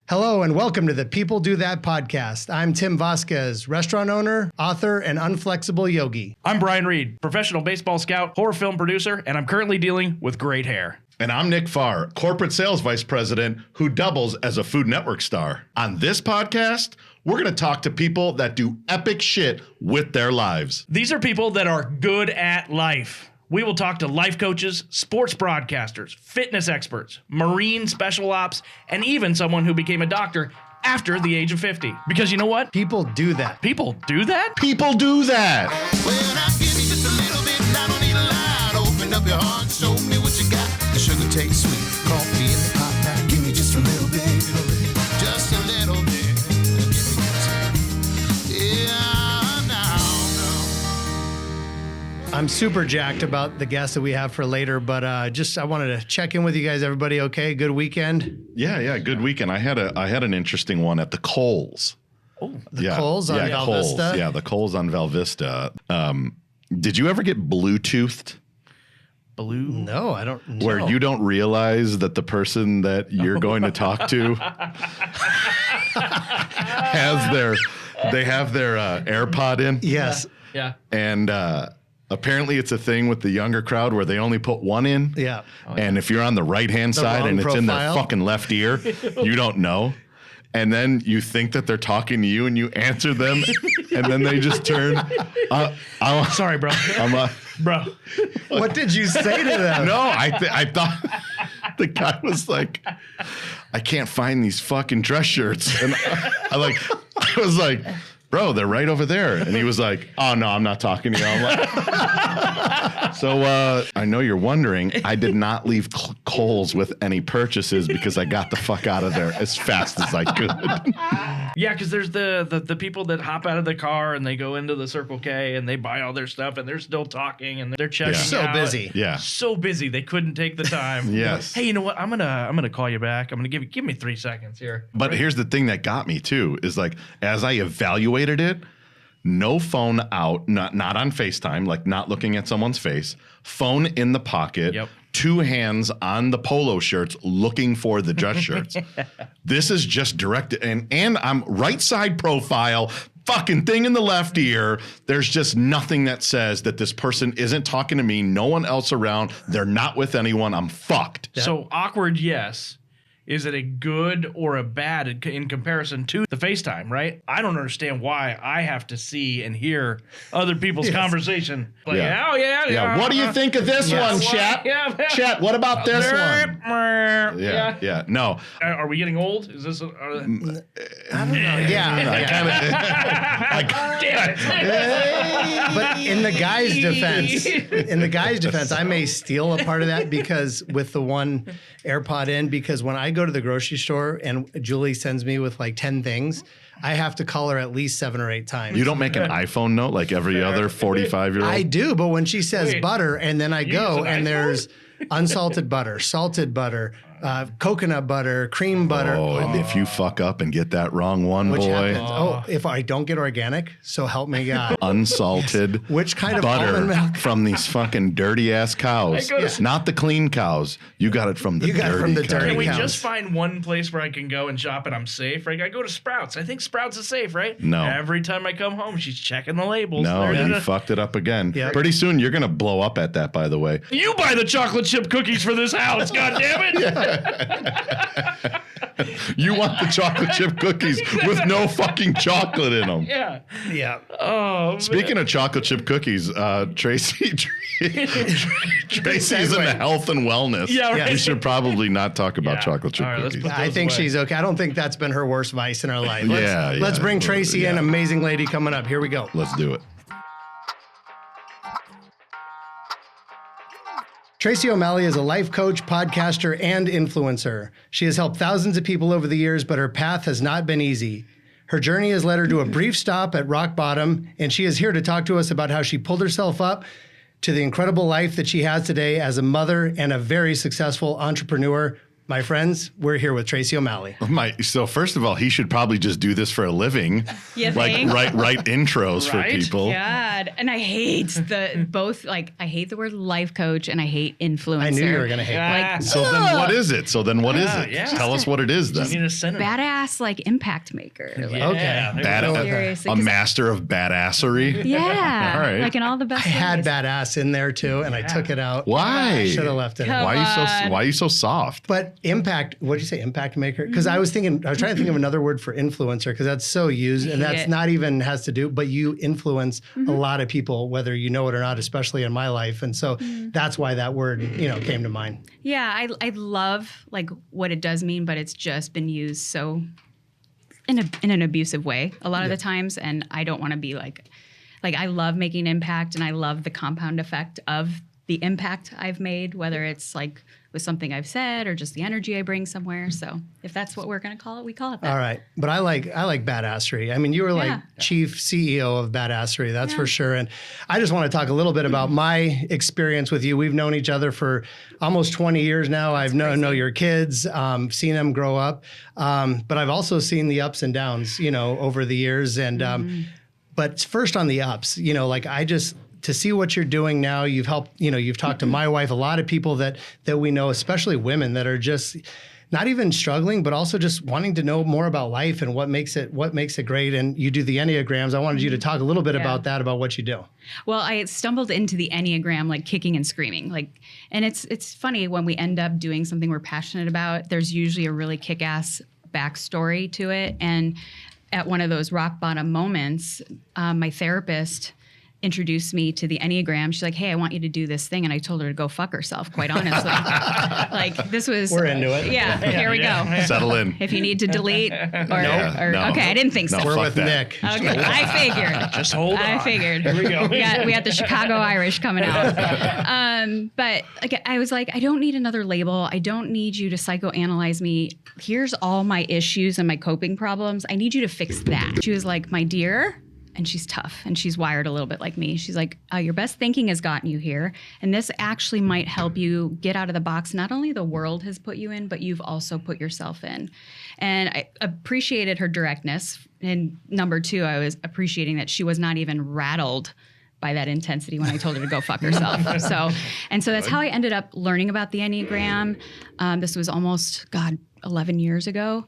Hello and welcome to the People Do That podcast. I'm Tim Vasquez, restaurant owner, author, and unflexible yogi. I'm Brian Reid, professional baseball scout, horror film producer, and I'm currently dealing with great hair. And I'm Nick Farr, corporate sales vice president who doubles as a Food Network star. On this podcast, we're going to talk to people that do epic shit with their lives. These are people that are good at life. We will talk to life coaches, sports broadcasters, fitness experts, Marine special ops, and even someone who became a doctor after the age of 50. Because you know what? People do that. People do that? People do that. Well, I give you just a little bit, I don't need a lot. Open up your heart, show me what you got. The sugar tastes sweet, coffee in the pot. Now give me just a little bit, just a little bit. Yeah, now. I'm super jacked about the guests that we have for later, but I wanted to check in with you guys. Everybody okay? Good weekend? Yeah, good weekend. I had an interesting one at the Coles. Oh, The Coles on Val Coles. Vista? Yeah, the Coles on Val Vista. Did you ever get Bluetoothed? blue. No, I don't know. Where you don't realize that the person that you're going to talk to they have their AirPod in. Yes. Yeah. And apparently it's a thing with the younger crowd where they only put one in. Yeah. And if you're on the right-hand side wrong and it's in their profile. fucking left ear, you don't know. And then you think that they're talking to you and you answer them and then they just turn. Sorry, bro. Bro. What did you say to them? No, I thought the guy was like, I can't find these fucking dress shirts. And I was like, bro, they're right over there. And he was like, oh, no, I'm not talking to you. I'm like, so I know you're wondering, I did not leave Kohl's with any purchases because I got the fuck out of there as fast as I could. Yeah, because there's the people that hop out of the car and they go into the Circle K and they buy all their stuff and they're still talking and they're checking So out. busy. Yeah. So busy they couldn't take the time. Yes. Hey, you know what? I'm gonna call you back. I'm gonna give me 3 seconds here. But here's the thing that got me too, is like, as I evaluated it, no phone out, not on FaceTime, like not looking at someone's face, phone in the pocket, Yep. 2 hands on the polo shirts looking for the dress shirts. This is just directed, and I'm right side profile, fucking thing in the left ear. There's just nothing that says that this person isn't talking to me, no one else around, they're not with anyone, I'm fucked. So awkward, yes. Is it a good or a bad in comparison to the FaceTime, right? I don't understand why I have to see and hear other people's conversation. Like, Yeah. oh, yeah. Yeah, what do you think of this Yes. one, Chat? Yeah. Chat, what about this one? Yeah. Yeah, no. Are we getting old? Is this? I don't know. Yeah. I kind of. But in the guy's defense, I may steal a part of that because with the one AirPod in, because when I go to the grocery store and Julie sends me with like 10 things, I have to call her at least 7 or 8 times. You don't make an iPhone note like every other 45-year-old? I do, but when she says Wait, butter and then I use go an and iPhone? there's unsalted butter, salted butter, coconut butter, cream butter. Oh, and if you fuck up and get that wrong one, Which boy. happens. Oh, if I don't get organic, so help me God. Unsalted Which kind of almond butter milk? from these fucking dirty ass cows. I go to- Not the clean cows. You got it from the You got it dirty from the cows. dirty Can we cows. just find one place where I can go and shop and I'm safe? Right? I go to Sprouts. I think Sprouts is safe, right? No. Every time I come home, she's checking the labels. No, They're you gonna- fucked it up again. Yep. Pretty soon you're going to blow up at that, by the way. You buy the chocolate chip cookies for this house, God damn it! You want the chocolate chip cookies with no fucking chocolate in them. Yeah. Yeah. Oh, Speaking of chocolate chip cookies, Tracy's in the health and wellness. Yeah, right. We should probably not talk about Yeah. chocolate chip All right, let's cookies. put I those think away. she's okay. I don't think that's been her worst vice in her life. Yeah, Let's yeah. bring Tracy in. Yeah. Amazing lady coming up. Here we go. Let's do it. Tracy O'Malley is a life coach, podcaster, and influencer. She has helped thousands of people over the years, but her path has not been easy. Her journey has led her to a brief stop at rock bottom, and she is here to talk to us about how she pulled herself up to the incredible life that she has today as a mother and a very successful entrepreneur. My friends, we're here with Tracy O'Malley. So first of all, he should probably just do this for a living. You like think? write intros Right? for people. God. And I hate I hate the word life coach and I hate influencer. I knew you were going to hate that. Like, So then what is it? Yeah. Tell us what it is then. You need a synonym. badass, like impact maker. Like, Yeah, Okay. there we go. Seriously, A 'cause master of badassery. Yeah. All right. Like in all the best I had ways. badass in there too, and I took it out. Why? Should have left it in. Come Why on. are you so soft? But impact, what did you say? Impact maker? Because I was trying to think of another word for influencer, because that's so used, and hate that's it. not even has to do, but you influence a lot of people, whether you know it or not, especially in my life. And so that's why that word, came to mind. Yeah, I love like what it does mean, but it's just been used so in an abusive way a lot of the times, and I don't want to be like I love making impact, and I love the compound effect of the impact I've made, whether it's like with something I've said or just the energy I bring somewhere. So if that's what we're gonna call it, we call it that. All right. But I like badassery. I mean, you were like Yeah. chief CEO of Badassery, that's for sure. And I just want to talk a little bit about my experience with you. We've known each other for almost 20 years now. I've know your kids, seen them grow up. But I've also seen the ups and downs, over the years. And but first on the ups, to see what you're doing now, you've helped, you've talked to my wife, a lot of people that we know, especially women that are just not even struggling, but also just wanting to know more about life and what makes it great. And you do the Enneagrams. I wanted you to talk a little bit about that, about what you do. Well, I stumbled into the Enneagram like kicking and screaming. And it's funny when we end up doing something we're passionate about, there's usually a really kick-ass backstory to it. And at one of those rock bottom moments, my therapist introduced me to the Enneagram. She's like, hey, I want you to do this thing. And I told her to go fuck herself, quite honestly. This was... We're into it. Yeah, here we go. Settle in. If you need to delete or no. okay, I didn't think so. No, We're fuck with that. Nick. Okay, I figured. Just hold on. I figured. Here we go. We got the Chicago Irish coming out. But I was like, I don't need another label. I don't need you to psychoanalyze me. Here's all my issues and my coping problems. I need you to fix that. She was like, my dear, and she's tough and she's wired a little bit like me. She's like, your best thinking has gotten you here. And this actually might help you get out of the box. Not only the world has put you in, but you've also put yourself in. And I appreciated her directness. And number two, I was appreciating that she was not even rattled by that intensity when I told her to go fuck herself. So that's how I ended up learning about the Enneagram. This was almost, 11 years ago.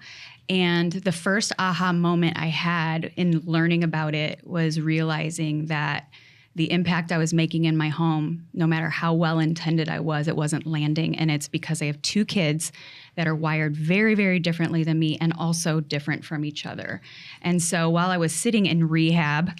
And the first aha moment I had in learning about it was realizing that the impact I was making in my home, no matter how well-intended I was, it wasn't landing. And it's because I have two kids that are wired very, very differently than me and also different from each other. And so while I was sitting in rehab,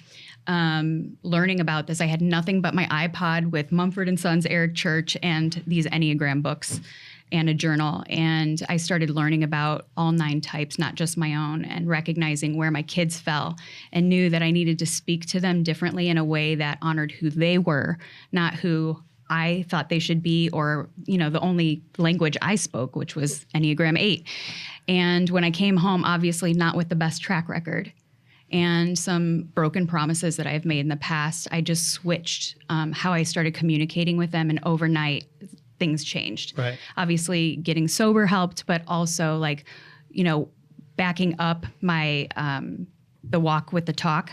learning about this, I had nothing but my iPod with Mumford & Sons, Eric Church, and these Enneagram books and a journal. And I started learning about all 9 types, not just my own, and recognizing where my kids fell, and knew that I needed to speak to them differently in a way that honored who they were, not who I thought they should be, or, the only language I spoke, which was Enneagram 8. And when I came home, obviously not with the best track record and some broken promises that I've made in the past, I just switched how I started communicating with them, and overnight, things changed. Right. Obviously, getting sober helped, but also backing up my the walk with the talk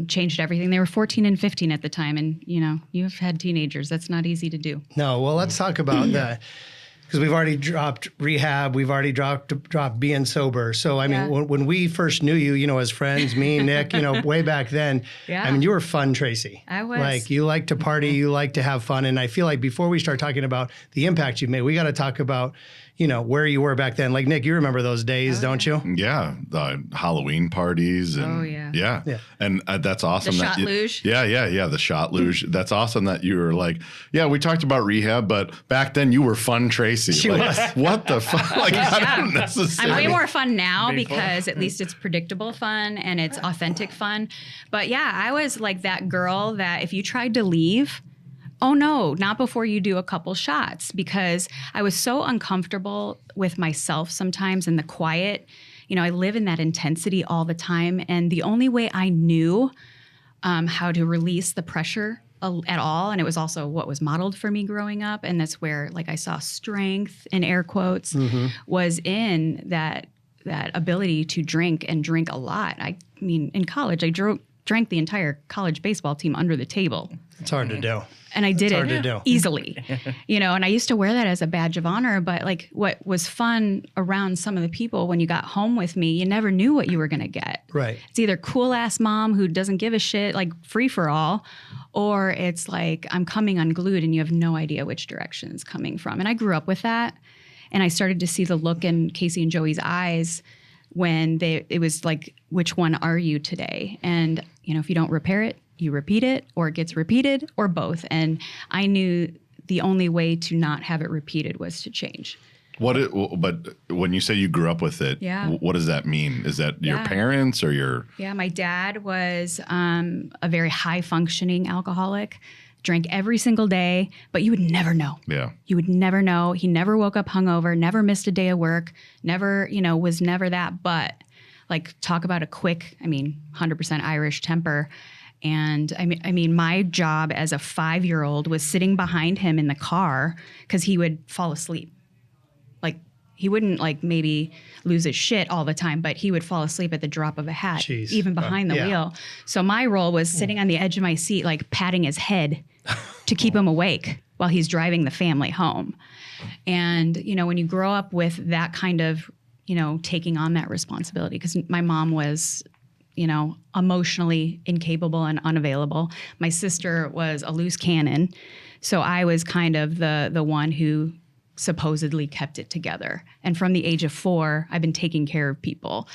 changed everything. They were 14 and 15 at the time, and you've had teenagers. That's not easy to do. No, well, let's talk about that. Because we've already dropped rehab, we've already dropped being sober. So I mean, when we first knew you, as friends, me, Nick, way back then. Yeah. I mean, you were fun, Tracy. I was. Like, you like to party, you like to have fun, and I feel like before we start talking about the impact you've made, we got to talk about where you were back then. Like, Nick, you remember those days, don't you? Yeah, the Halloween parties and yeah. And that's awesome. The shot luge. Yeah, the shot luge. That's awesome that you were like, yeah, we talked about rehab, but back then you were fun, Tracy. She was. What the fuck? Like, I don't I'm necessarily. way more fun now because at least it's predictable fun and it's authentic fun. But yeah, I was like that girl that if you tried to leave, oh no, not before you do a couple shots, because I was so uncomfortable with myself sometimes in the quiet. I live in that intensity all the time. And the only way I knew how to release the pressure at all. And it was also what was modeled for me growing up. And that's where like I saw strength in air quotes was in that ability to drink and drink a lot. I mean, in college, I drank the entire college baseball team under the table. It's hard to do. And I did hard to do. easily, and I used to wear that as a badge of honor. But like what was fun around some of the people when you got home with me, you never knew what you were going to get. Right. It's either cool ass mom who doesn't give a shit, like free for all, or it's like I'm coming unglued and you have no idea which direction it's coming from. And I grew up with that. And I started to see the look in Casey and Joey's eyes when it was like, which one are you today? And, if you don't repair it, you repeat it, or it gets repeated, or both. And I knew the only way to not have it repeated was to change. But when you say you grew up with it, what does that mean? Is that your parents or your? Yeah, my dad was a very high functioning alcoholic, drank every single day, but you would never know. Yeah. You would never know. He never woke up hungover, never missed a day of work, never, was never that. But like talk about a quick, 100% Irish temper. And I mean, my job as a 5-year-old was sitting behind him in the car because he would fall asleep. Like he wouldn't like maybe lose his shit all the time, but he would fall asleep at the drop of a hat, even behind the wheel. So my role was sitting on the edge of my seat, like patting his head to keep him awake while he's driving the family home. And, when you grow up with that kind of, taking on that responsibility, because my mom was, emotionally incapable and unavailable. My sister was a loose cannon. So I was kind of the one who supposedly kept it together. And from the age of 4, I've been taking care of people,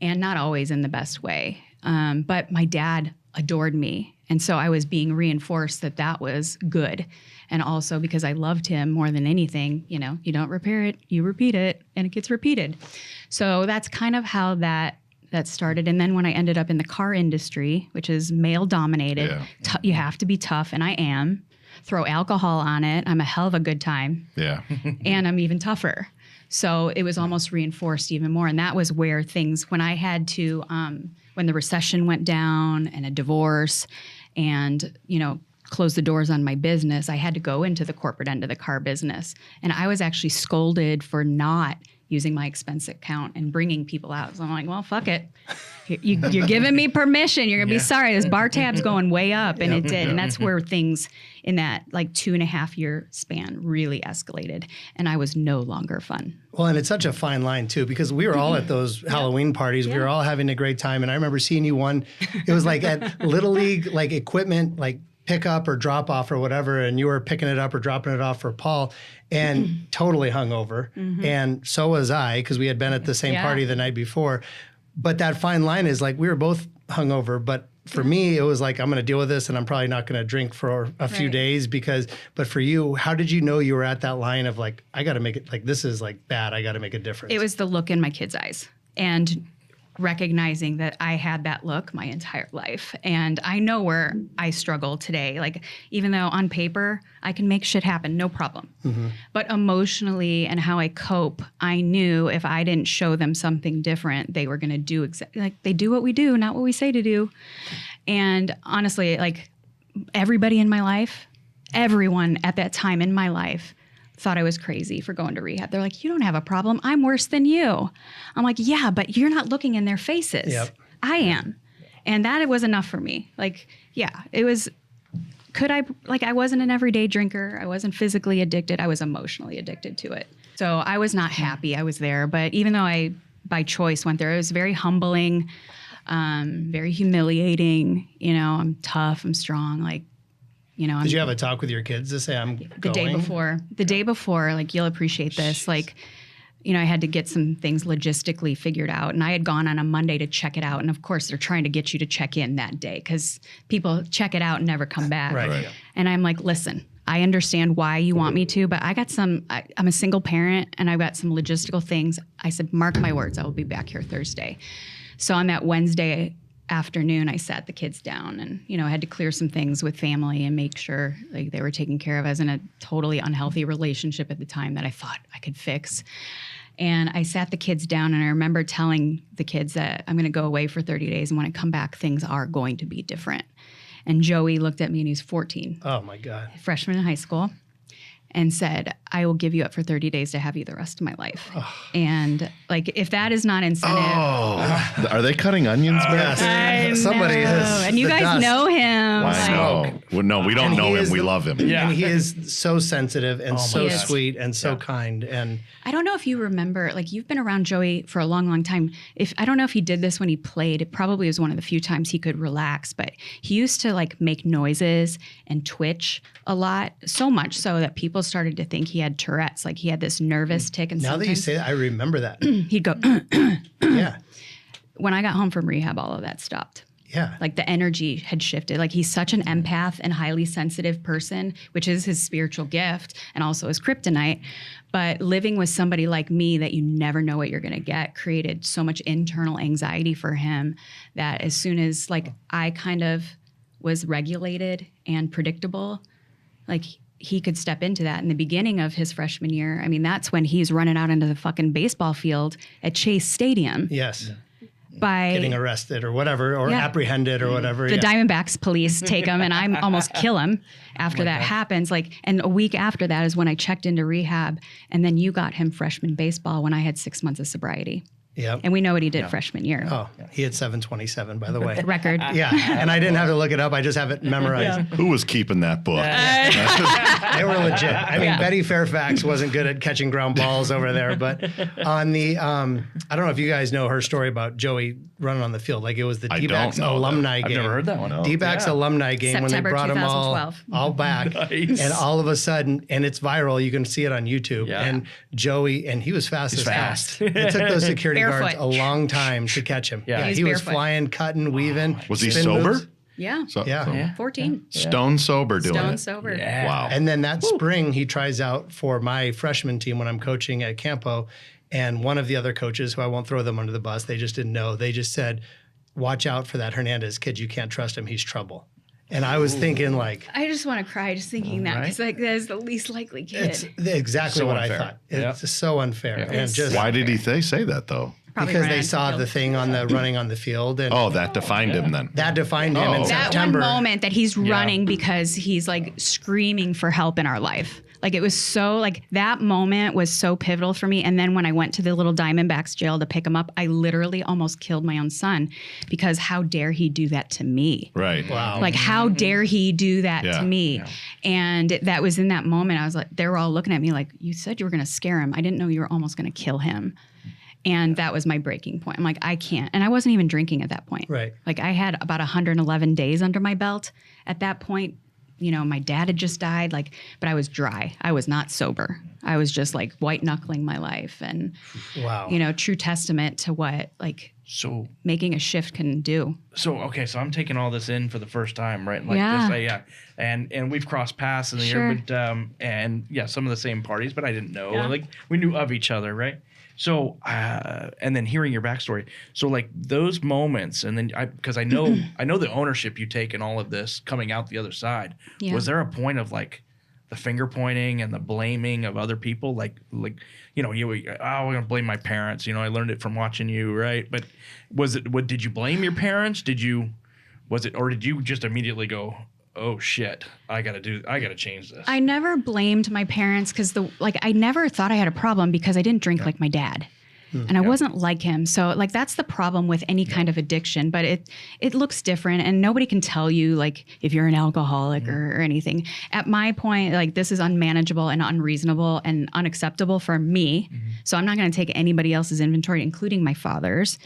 and not always in the best way. But my dad adored me. And so I was being reinforced that was good. And also because I loved him more than anything, you don't repair it, you repeat it, and it gets repeated. So that's kind of how that started. And then when I ended up in the car industry, which is male dominated, you have to be tough, and I am. Throw alcohol on it, I'm a hell of a good time. Yeah. And I'm even tougher. So it was almost reinforced even more. And that was where things, when I had to, when the recession went down and a divorce and, close the doors on my business, I had to go into the corporate end of the car business. And I was actually scolded for not using my expense account and bringing people out. So I'm like, well, fuck it. You're giving me permission. You're going to be sorry. This bar tab's going way up. And it did. And that's where things in that like 2.5-year span really escalated. And I was no longer fun. Well, and it's such a fine line too, because we were all at those Halloween parties. We were all having a great time. And I remember seeing you it was like at Little League, like equipment, like pick up or drop off or whatever, and you were picking it up or dropping it off for Paul, and totally hungover. And so was I, because we had been at the same party the night before. But that fine line is like we were both hungover, but for me, it was like, I'm going to deal with this, and I'm probably not going to drink for a few days but for you, how did you know you were at that line of like, I got to make it, like, this is like bad, I got to make a difference? It was the look in my kids' eyes. And recognizing that I had that look my entire life. And I know where I struggle today. Like, even though on paper, I can make shit happen, no problem. But emotionally and how I cope, I knew if I didn't show them something different, they were going to do exactly, like, they do what we do, not what we say to do. And honestly, like, everybody in my life, everyone at that time in my life thought I was crazy for going to rehab. They're like, you don't have a problem. I'm worse than you. I'm like, yeah, but you're not looking in their faces. I am. And that was enough for me. Like, yeah, it was, I wasn't an everyday drinker. I wasn't physically addicted. I was emotionally addicted to it. So I was not happy I was there. But even though I, by choice, went there, it was very humbling, very humiliating. I'm tough, I'm strong, like, did you have a talk with your kids to say I'm the day before, like, you'll appreciate this. Jeez. Like, I had to get some things logistically figured out, and I had gone on a Monday to check it out. And of course they're trying to get you to check in that day because people check it out and never come back. Right. And I'm like, listen, I understand why you want me to, but I'm a single parent and I've got some logistical things. I said, mark my words, I will be back here Thursday. So on that Wednesday afternoon, I sat the kids down and, I had to clear some things with family and make sure like they were taken care of. I was in a totally unhealthy relationship at the time that I thought I could fix. And I sat the kids down, and I remember telling the kids that I'm going to go away for 30 days. And when I come back, things are going to be different. And Joey looked at me, and he was 14, Oh my God. freshman in high school, and said, I will give you up for 30 days to have you the rest of my life. And like, if that is not incentive. Oh, are they cutting onions back there? I Somebody know. has And you the guys dust. know him. I know. Well, no, we don't And know he him. is We the- love him. Yeah. And he is so sensitive and so He is. sweet and so kind. And I don't know if you remember, like you've been around Joey for a long, long time. I don't know if he did this when he played. It probably was one of the few times he could relax, but he used to like make noises and twitch a lot, so much so that people started to think he had Tourette's. Like he had this nervous tick, and now that you sometimes say that, I remember that. he'd go. Yeah. When I got home from rehab, all of that stopped. Yeah. Like the energy had shifted. Like he's such an empath and highly sensitive person, which is his spiritual gift and also his kryptonite. But living with somebody like me that you never know what you're going to get created so much internal anxiety for him that as soon as like I kind of was regulated and predictable, like he could step into that. In the beginning of his freshman year, I mean, that's when he's running out into the fucking baseball field at Chase Stadium Yes. by Getting arrested or whatever, or Yeah. apprehended or whatever. the yeah. Diamondbacks police take him, and I almost kill him after that happens. Like, and a week after that is when I checked into rehab, and then you got him freshman baseball when I had 6 months of sobriety, Yep. and we know what he did freshman year. Oh, he had 727, by the way. Record. Yeah. And I didn't have to look it up. I just have it memorized. Who was keeping that book? They were legit. I mean, Betty Fairfax wasn't good at catching ground balls over there, but on the, I don't know if you guys know her story about Joey running on the field. Like it was the I D-backs don't know alumni I've game. never heard that one. D-backs alumni game when September they brought them 2012. all back. Nice. And all of a sudden, and it's viral. You can see it on YouTube. Yeah. And Joey, and he was fast as fast. hell. It took those security guards Barefoot. a long time to catch him. Yeah. He's he was barefoot. flying, cutting, weaving. Was he spin sober? moves. Yeah. So- Yeah. so- Yeah. 14. Stone sober doing Stone it. sober. Yeah. Wow. And then that spring, he tries out for my freshman team when I'm coaching at Campo. And one of the other coaches, who I won't throw them under the bus, they just didn't know. They just said, watch out for that Hernandez kid. You can't trust him. He's trouble. And I was thinking like, I just want to cry just thinking that because like that is the least likely kid. it's exactly So what unfair. I thought. Yeah. It's so unfair. Yeah. And just Why did he say that though? Probably because ran they onto saw field. the thing on the running on the field. And Oh, that defined him then. that defined him Oh. in That That September. one moment that he's running because he's like screaming for help in our life. Like it was so like that moment was so pivotal for me. And then when I went to the little Diamondbacks jail to pick him up, I literally almost killed my own son because how dare he do that to me? Right. Wow. Like how dare he do that Yeah. to me? And that was in that moment. I was like, they were all looking at me like, you said you were going to scare him. I didn't know you were almost going to kill him. And that was my breaking point. I'm like, I can't. And I wasn't even drinking at that point. Right. Like I had about 111 days under my belt at that point. You know, my dad had just died, like, but I was dry. I was not sober. I was just like white knuckling my life and, Wow. you know, true testament to what like So making a shift can do. okay, so I'm taking all this in for the first time, right? Like Yeah. this, yeah. And we've crossed paths in the Sure. year, but and yeah, some of the same parties, but I didn't know. Yeah. Like we knew of each other, right? So and then hearing your backstory, so like those moments, and then because I know the ownership you take in all of this coming out the other side. Yeah. Was there a point of like the finger pointing and the blaming of other people, like you know, we're gonna blame my parents. You know, I learned it from watching you, right? But did you blame your parents? Or did you just immediately go, oh shit, I gotta change this? I never blamed my parents because I never thought I had a problem because I didn't drink like my dad. And I wasn't like him. So like that's the problem with any kind of addiction, but it looks different and nobody can tell you like if you're an alcoholic or anything. At my point, like this is unmanageable and unreasonable and unacceptable for me. So I'm not going to take anybody else's inventory, including my father's.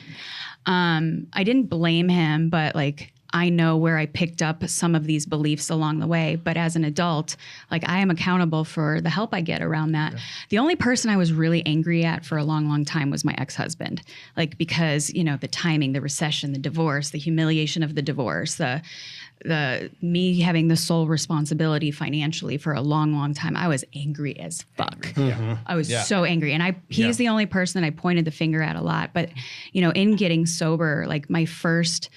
I didn't blame him, but like I know where I picked up some of these beliefs along the way. But as an adult, like I am accountable for the help I get around that. Yeah. The only person I was really angry at for a long, long time was my ex-husband. Like because, you know, the timing, the recession, the divorce, the humiliation of the divorce, the me having the sole responsibility financially for a long, long time. I was angry as fuck. I was so angry. And he's the only person that I pointed the finger at a lot. But, you know, in getting sober, like my first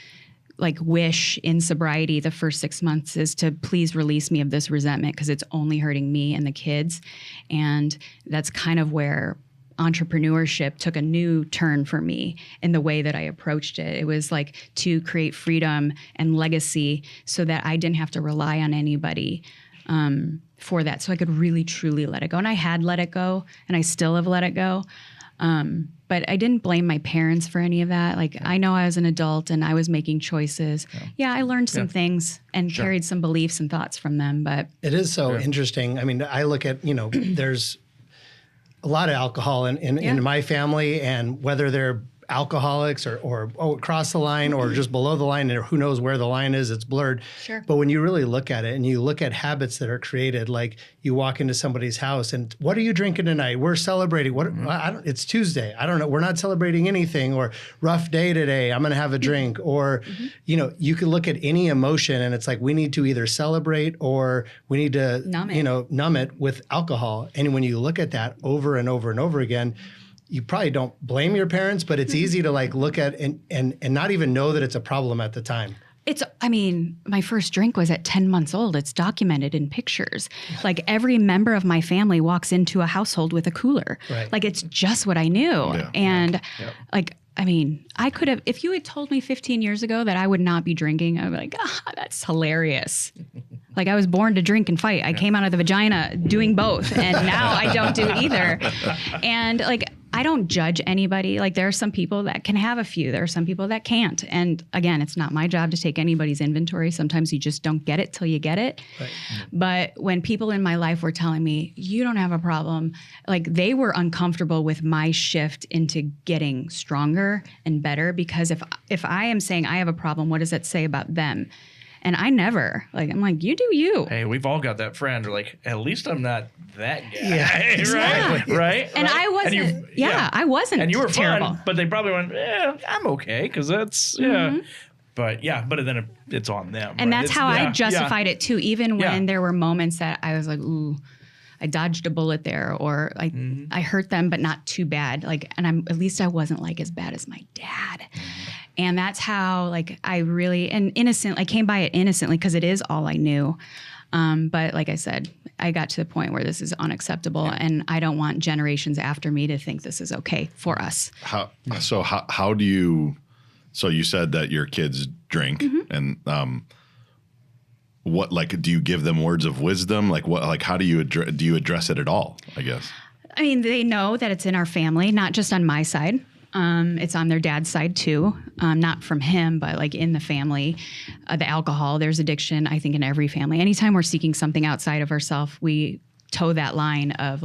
like wish in sobriety the first 6 months is to please release me of this resentment because it's only hurting me and the kids. And that's kind of where entrepreneurship took a new turn for me in the way that I approached it. It was like to create freedom and legacy so that I didn't have to rely on anybody for that. So I could really, truly let it go. And I had let it go, and I still have let it go. But I didn't blame my parents for any of that. Like, I know I was an adult and I was making choices. Yeah, I learned some things and carried some beliefs and thoughts from them, but it is so interesting. I mean, I look at, there's a lot of alcohol in my family, and whether they're alcoholics or across the line or just below the line, or who knows where the line is, it's blurred. Sure. But when you really look at it and you look at habits that are created, like you walk into somebody's house and what are you drinking tonight? We're celebrating. What? It's Tuesday. I don't know. We're not celebrating anything, or rough day today. I'm going to have a drink, or, you can look at any emotion and it's like, we need to either celebrate or we need to, numb it with alcohol. And when you look at that over and over and over again, you probably don't blame your parents, but it's easy to like look at and not even know that it's a problem at the time. My first drink was at 10 months old. It's documented in pictures. Like, every member of my family walks into a household with a cooler. Right. Like, it's just what I knew. Yeah. And I could have, if you had told me 15 years ago that I would not be drinking, I would be like, that's hilarious. Like, I was born to drink and fight. I came out of the vagina doing both, and now I don't do either. And like, I don't judge anybody. Like, there are some people that can have a few. There are some people that can't. And again, it's not my job to take anybody's inventory. Sometimes you just don't get it till you get it. Right. But when people in my life were telling me, you don't have a problem, like, they were uncomfortable with my shift into getting stronger and better. Because if I am saying I have a problem, what does that say about them? And I never, I'm like, you do you. Hey, we've all got that friend. Or like, at least I'm not that guy. Yeah, exactly. Right? And I wasn't, I wasn't And you were terrible. fun, but they probably went, I'm okay, because that's, But then it's on them. And right? that's how I justified it too. Even when there were moments that I was like, ooh, I dodged a bullet there, or like I hurt them, but not too bad. At least I wasn't like as bad as my dad. And that's how I really, I came by it innocently because it is all I knew. But like I said, I got to the point where this is unacceptable, and I don't want generations after me to think this is okay for us. How do you, so you said that your kids drink, and what, do you give them words of wisdom? How do you address it at all, I guess? I mean, they know that it's in our family, not just on my side. It's on their dad's side too, not from him, but in the family. The alcohol, there's addiction, I think, in every family. Anytime we're seeking something outside of ourselves, we toe that line of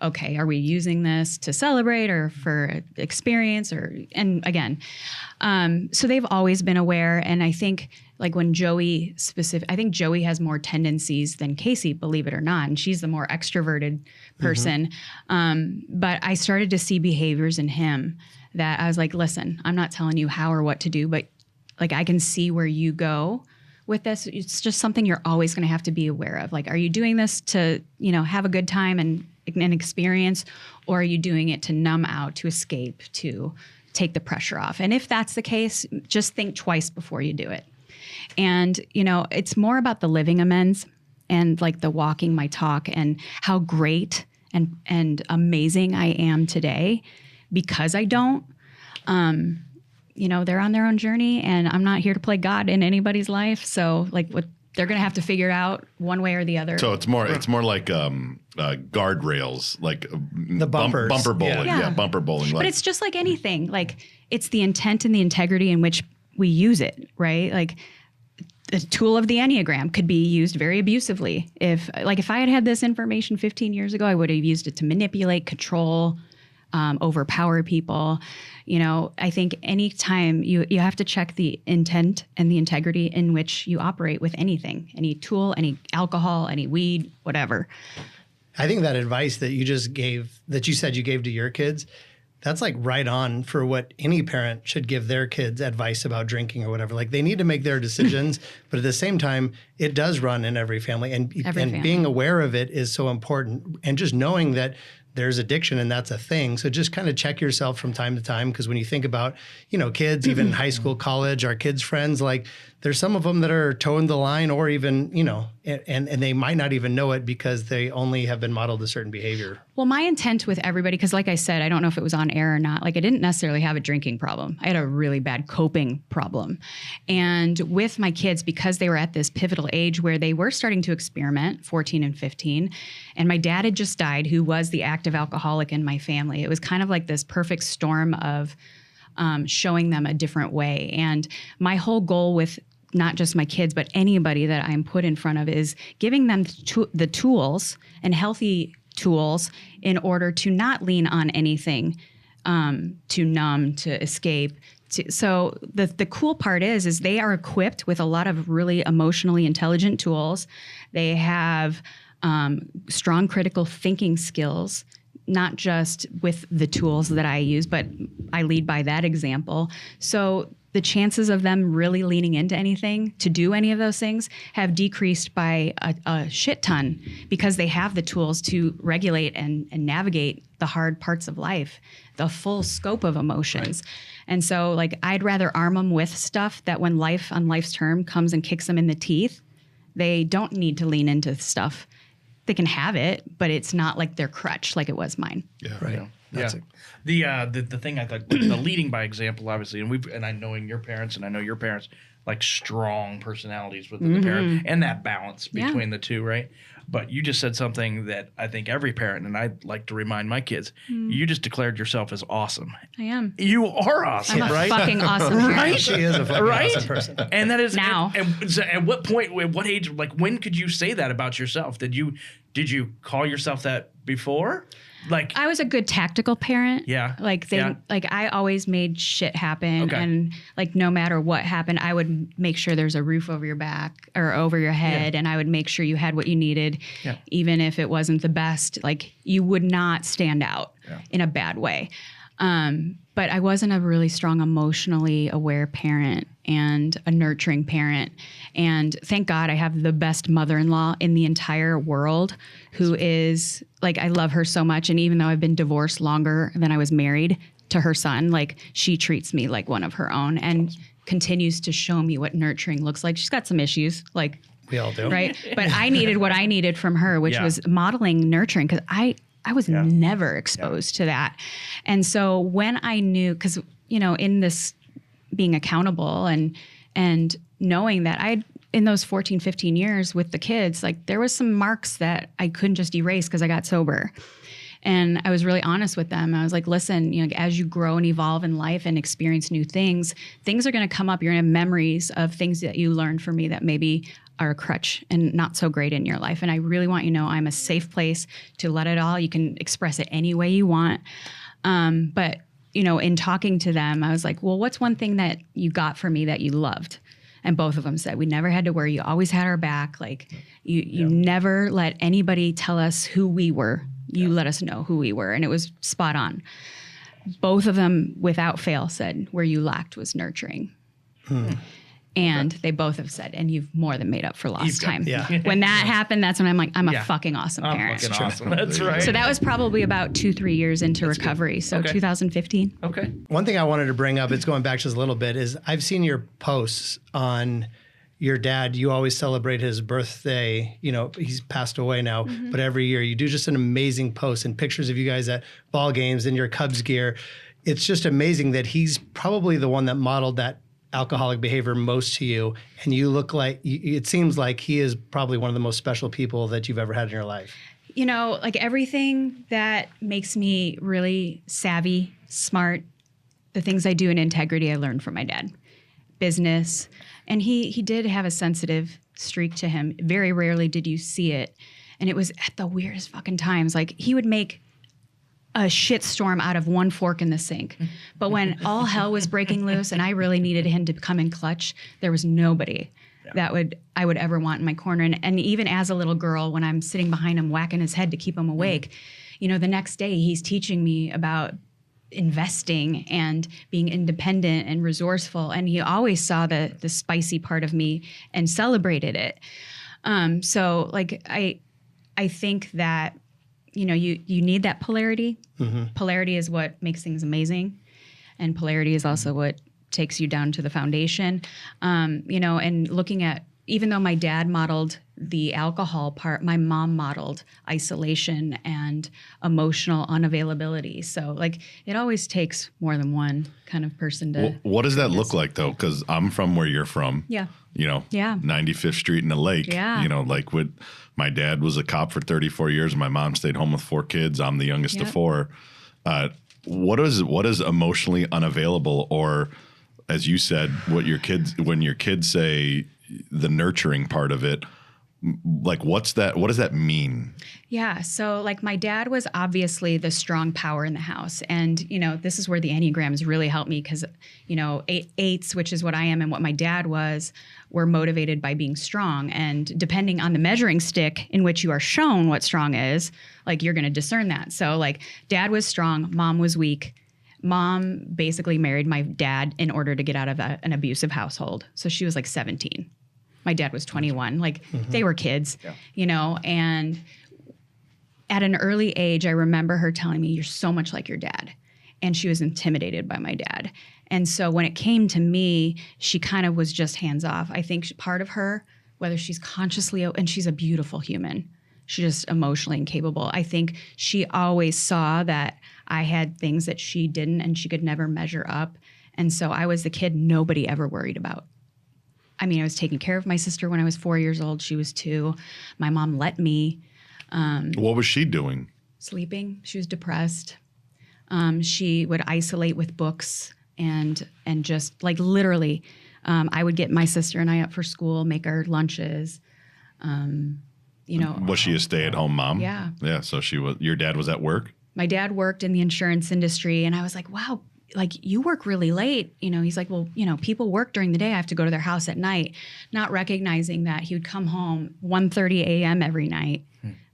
okay, are we using this to celebrate or for experience? And again, so they've always been aware. And I think when Joey I think Joey has more tendencies than Casey, believe it or not. And she's the more extroverted person. But I started to see behaviors in him that I was like, listen, I'm not telling you how or what to do, but I can see where you go with this. It's just something you're always going to have to be aware of. Are you doing this to, have a good time and an experience, or are you doing it to numb out, to escape, to take the pressure off? And if that's the case, just think twice before you do it. And, it's more about the living amends and the walking my talk, and how great and amazing I am today because I don't. They're on their own journey, and I'm not here to play God in anybody's life. So they're going to have to figure it out one way or the other. So it's more like guardrails, the bumpers. Bumper bowling. Yeah, bumper bowling. But it's just like anything. It's the intent and the integrity in which we use it, right? The tool of the Enneagram could be used very abusively. If I had this information 15 years ago, I would have used it to manipulate, control, overpower people. I think anytime you have to check the intent and the integrity in which you operate with anything, any tool, any alcohol, any weed, whatever. I think that advice that you just gave, that you said you gave to your kids, that's right on for what any parent should give their kids advice about drinking or whatever. They need to make their decisions, but at the same time, it does run in every family. And being aware of it is so important. And just knowing that there's addiction and that's a thing. So just kind of check yourself from time to time. Because when you think about, kids, even in high school, college, our kids' friends, there's some of them that are towing the line, or even, and they might not even know it because they only have been modeled a certain behavior. Well, my intent with everybody, because like I said, I don't know if it was on air or not, like I didn't necessarily have a drinking problem. I had a really bad coping problem. And with my kids, because they were at this pivotal age where they were starting to experiment, 14 and 15, and my dad had just died, who was the active alcoholic in my family. It was kind of like this perfect storm of showing them a different way. And my whole goal with not just my kids, but anybody that I'm put in front of is giving them the tools and healthy tools in order to not lean on anything, to numb, to escape. So the cool part is they are equipped with a lot of really emotionally intelligent tools. They have strong critical thinking skills, not just with the tools that I use, but I lead by that example. So the chances of them really leaning into anything to do any of those things have decreased by a shit ton because they have the tools to regulate and navigate the hard parts of life, the full scope of emotions. Right. And so like, I'd rather arm them with stuff that when life on life's term comes and kicks them in the teeth, they don't need to lean into stuff. They can have it, but it's not like their crutch like it was mine. Yeah. Right. The thing I thought, the leading by example, obviously, and I knowing your parents, and I know your parents, like strong personalities within the parent, and that balance between the two, right? But you just said something that I think every parent, and I'd like to remind my kids, you just declared yourself as awesome. I am. You are awesome, I'm a right? fucking awesome parent. Right? She is a fucking awesome person. And that is now. And so at what point, at what age, like when could you say that about yourself? Did you call yourself that before? Like I was a good tactical parent. Yeah. Like I always made shit happen, and like no matter what happened, I would make sure there's a roof over your back or over your head, and I would make sure you had what you needed, even if it wasn't the best. Like you would not stand out in a bad way. But I wasn't a really strong emotionally aware parent and a nurturing parent. And thank God I have the best mother-in-law in the entire world who is like, I love her so much. And even though I've been divorced longer than I was married to her son, like she treats me like one of her own and continues to show me what nurturing looks like. She's got some issues, like we all do. Right. But I needed what I needed from her, which was modeling nurturing, because I was never exposed to that. And so when I knew, because, in this being accountable and knowing that I'd, in those 14, 15 years with the kids, like there was some marks that I couldn't just erase because I got sober. And I was really honest with them. I was like, listen, as you grow and evolve in life and experience new things are going to come up. You're going to have memories of things that you learned from me that maybe are a crutch and not so great in your life. And I really want you to know I'm a safe place to let it all. You can express it any way you want. But, in talking to them, I was like, well, what's one thing that you got from me that you loved? And both of them said, we never had to worry. You always had our back. Like you never let anybody tell us who we were. You let us know who we were. And it was spot on. Both of them, without fail, said where you lacked was nurturing. And they both have said, and you've more than made up for lost time. When that happened, that's when I'm like, I'm a fucking awesome parent. Fucking awesome. That's right. So that was probably about 2-3 years into recovery. Good. So 2015. Okay. One thing I wanted to bring up, it's going back just a little bit, is I've seen your posts on your dad. You always celebrate his birthday. He's passed away now, but every year you do just an amazing post and pictures of you guys at ball games in your Cubs gear. It's just amazing that he's probably the one that modeled that alcoholic behavior most to you, and you look like, it seems like he is probably one of the most special people that you've ever had in your life. Like everything that makes me really savvy, smart, the things I do in integrity, I learned from my dad. Business. And he did have a sensitive streak to him. Very rarely did you see it. And it was at the weirdest fucking times. Like he would make a shitstorm out of one fork in the sink. But when all hell was breaking loose and I really needed him to come in clutch, there was nobody that I would ever want in my corner. And even as a little girl, when I'm sitting behind him whacking his head to keep him awake, the next day he's teaching me about investing and being independent and resourceful. And he always saw the spicy part of me and celebrated it. So like, I think that, you need that polarity. Polarity is what makes things amazing. And polarity is also what takes you down to the foundation. And looking at, even though my dad modeled the alcohol part, my mom modeled isolation and emotional unavailability. So like it always takes more than one kind of person to. What does that look like though? Because I'm from where you're from. Yeah. 95th Street in the Lake. Yeah. Like my dad was a cop for 34 years. My mom stayed home with 4 kids. I'm the youngest of 4. What is emotionally unavailable, or as you said, when your kids say the nurturing part of it, like what does that mean? Yeah. So like my dad was obviously the strong power in the house. And, this is where the Enneagrams really helped me because, 8s, which is what I am and what my dad was, were motivated by being strong. And depending on the measuring stick in which you are shown what strong is, like you're going to discern that. So like dad was strong, mom was weak. Mom basically married my dad in order to get out of an abusive household. So she was like 17. My dad was 21. Like they were kids, and at an early age, I remember her telling me, "You're so much like your dad." And she was intimidated by my dad. And so when it came to me, she kind of was just hands off. I think part of her, whether she's consciously, and she's a beautiful human, she's just emotionally incapable. I think she always saw that I had things that she didn't and she could never measure up. And so I was the kid nobody ever worried about. I mean, I was taking care of my sister when I was 4 years old. She was 2. My mom let me. What was she doing? Sleeping. She was depressed. She would isolate with books and just like literally, I would get my sister and I up for school, make our lunches. Was she a stay-at-home mom? Yeah. Yeah. So your dad was at work? My dad worked in the insurance industry, and I was like, wow, like you work really late. He's like, well, people work during the day. I have to go to their house at night, not recognizing that he would come home 1:30 a.m. every night.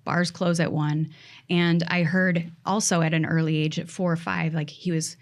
Bars close at 1. And I heard also at an early age, at 4 or 5, like he was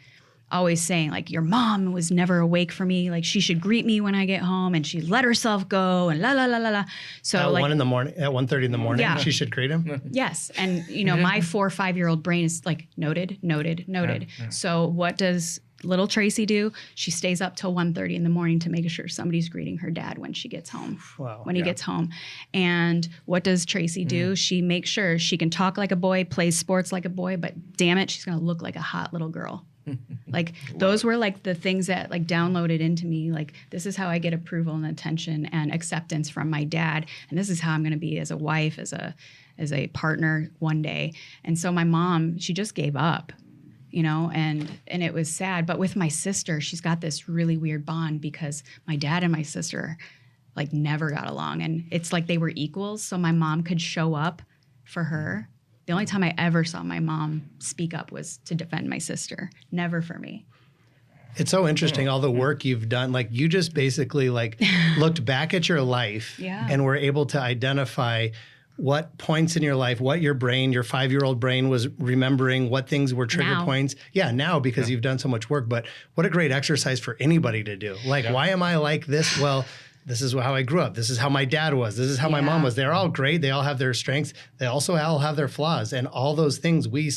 always saying like, your mom was never awake for me. Like she should greet me when I get home, and she let herself go and la la la la la. So at like 1 in the morning, at 1:30 in the morning, Yeah. she should greet him. Yes. And, my 4 or 5-year-old brain is like noted. Yeah. So what does little Tracy do? She stays up till 1:30 in the morning to make sure somebody's greeting her dad when she gets home, when he gets home. And what does Tracy do? She makes sure she can talk like a boy, plays sports like a boy, but damn it, she's going to look like a hot little girl. Like those were like the things that like downloaded into me. Like this is how I get approval and attention and acceptance from my dad. And this is how I'm going to be as a wife, as a partner one day. And so my mom, she just gave up, and it was sad. But with my sister, she's got this really weird bond because my dad and my sister like never got along. And it's like they were equals. So my mom could show up for her. The only time I ever saw my mom speak up was to defend my sister, never for me. It's so interesting, all the work you've done. Like you just basically like looked back at your life and were able to identify what points in your life, what your 5-year-old brain was remembering, what things were trigger points. Yeah, now because you've done so much work. But what a great exercise for anybody to do. Like, why am I like this? Well, this is how I grew up. This is how my dad was. This is how my mom was. They're all great. They all have their strengths. They also all have their flaws. And all those things we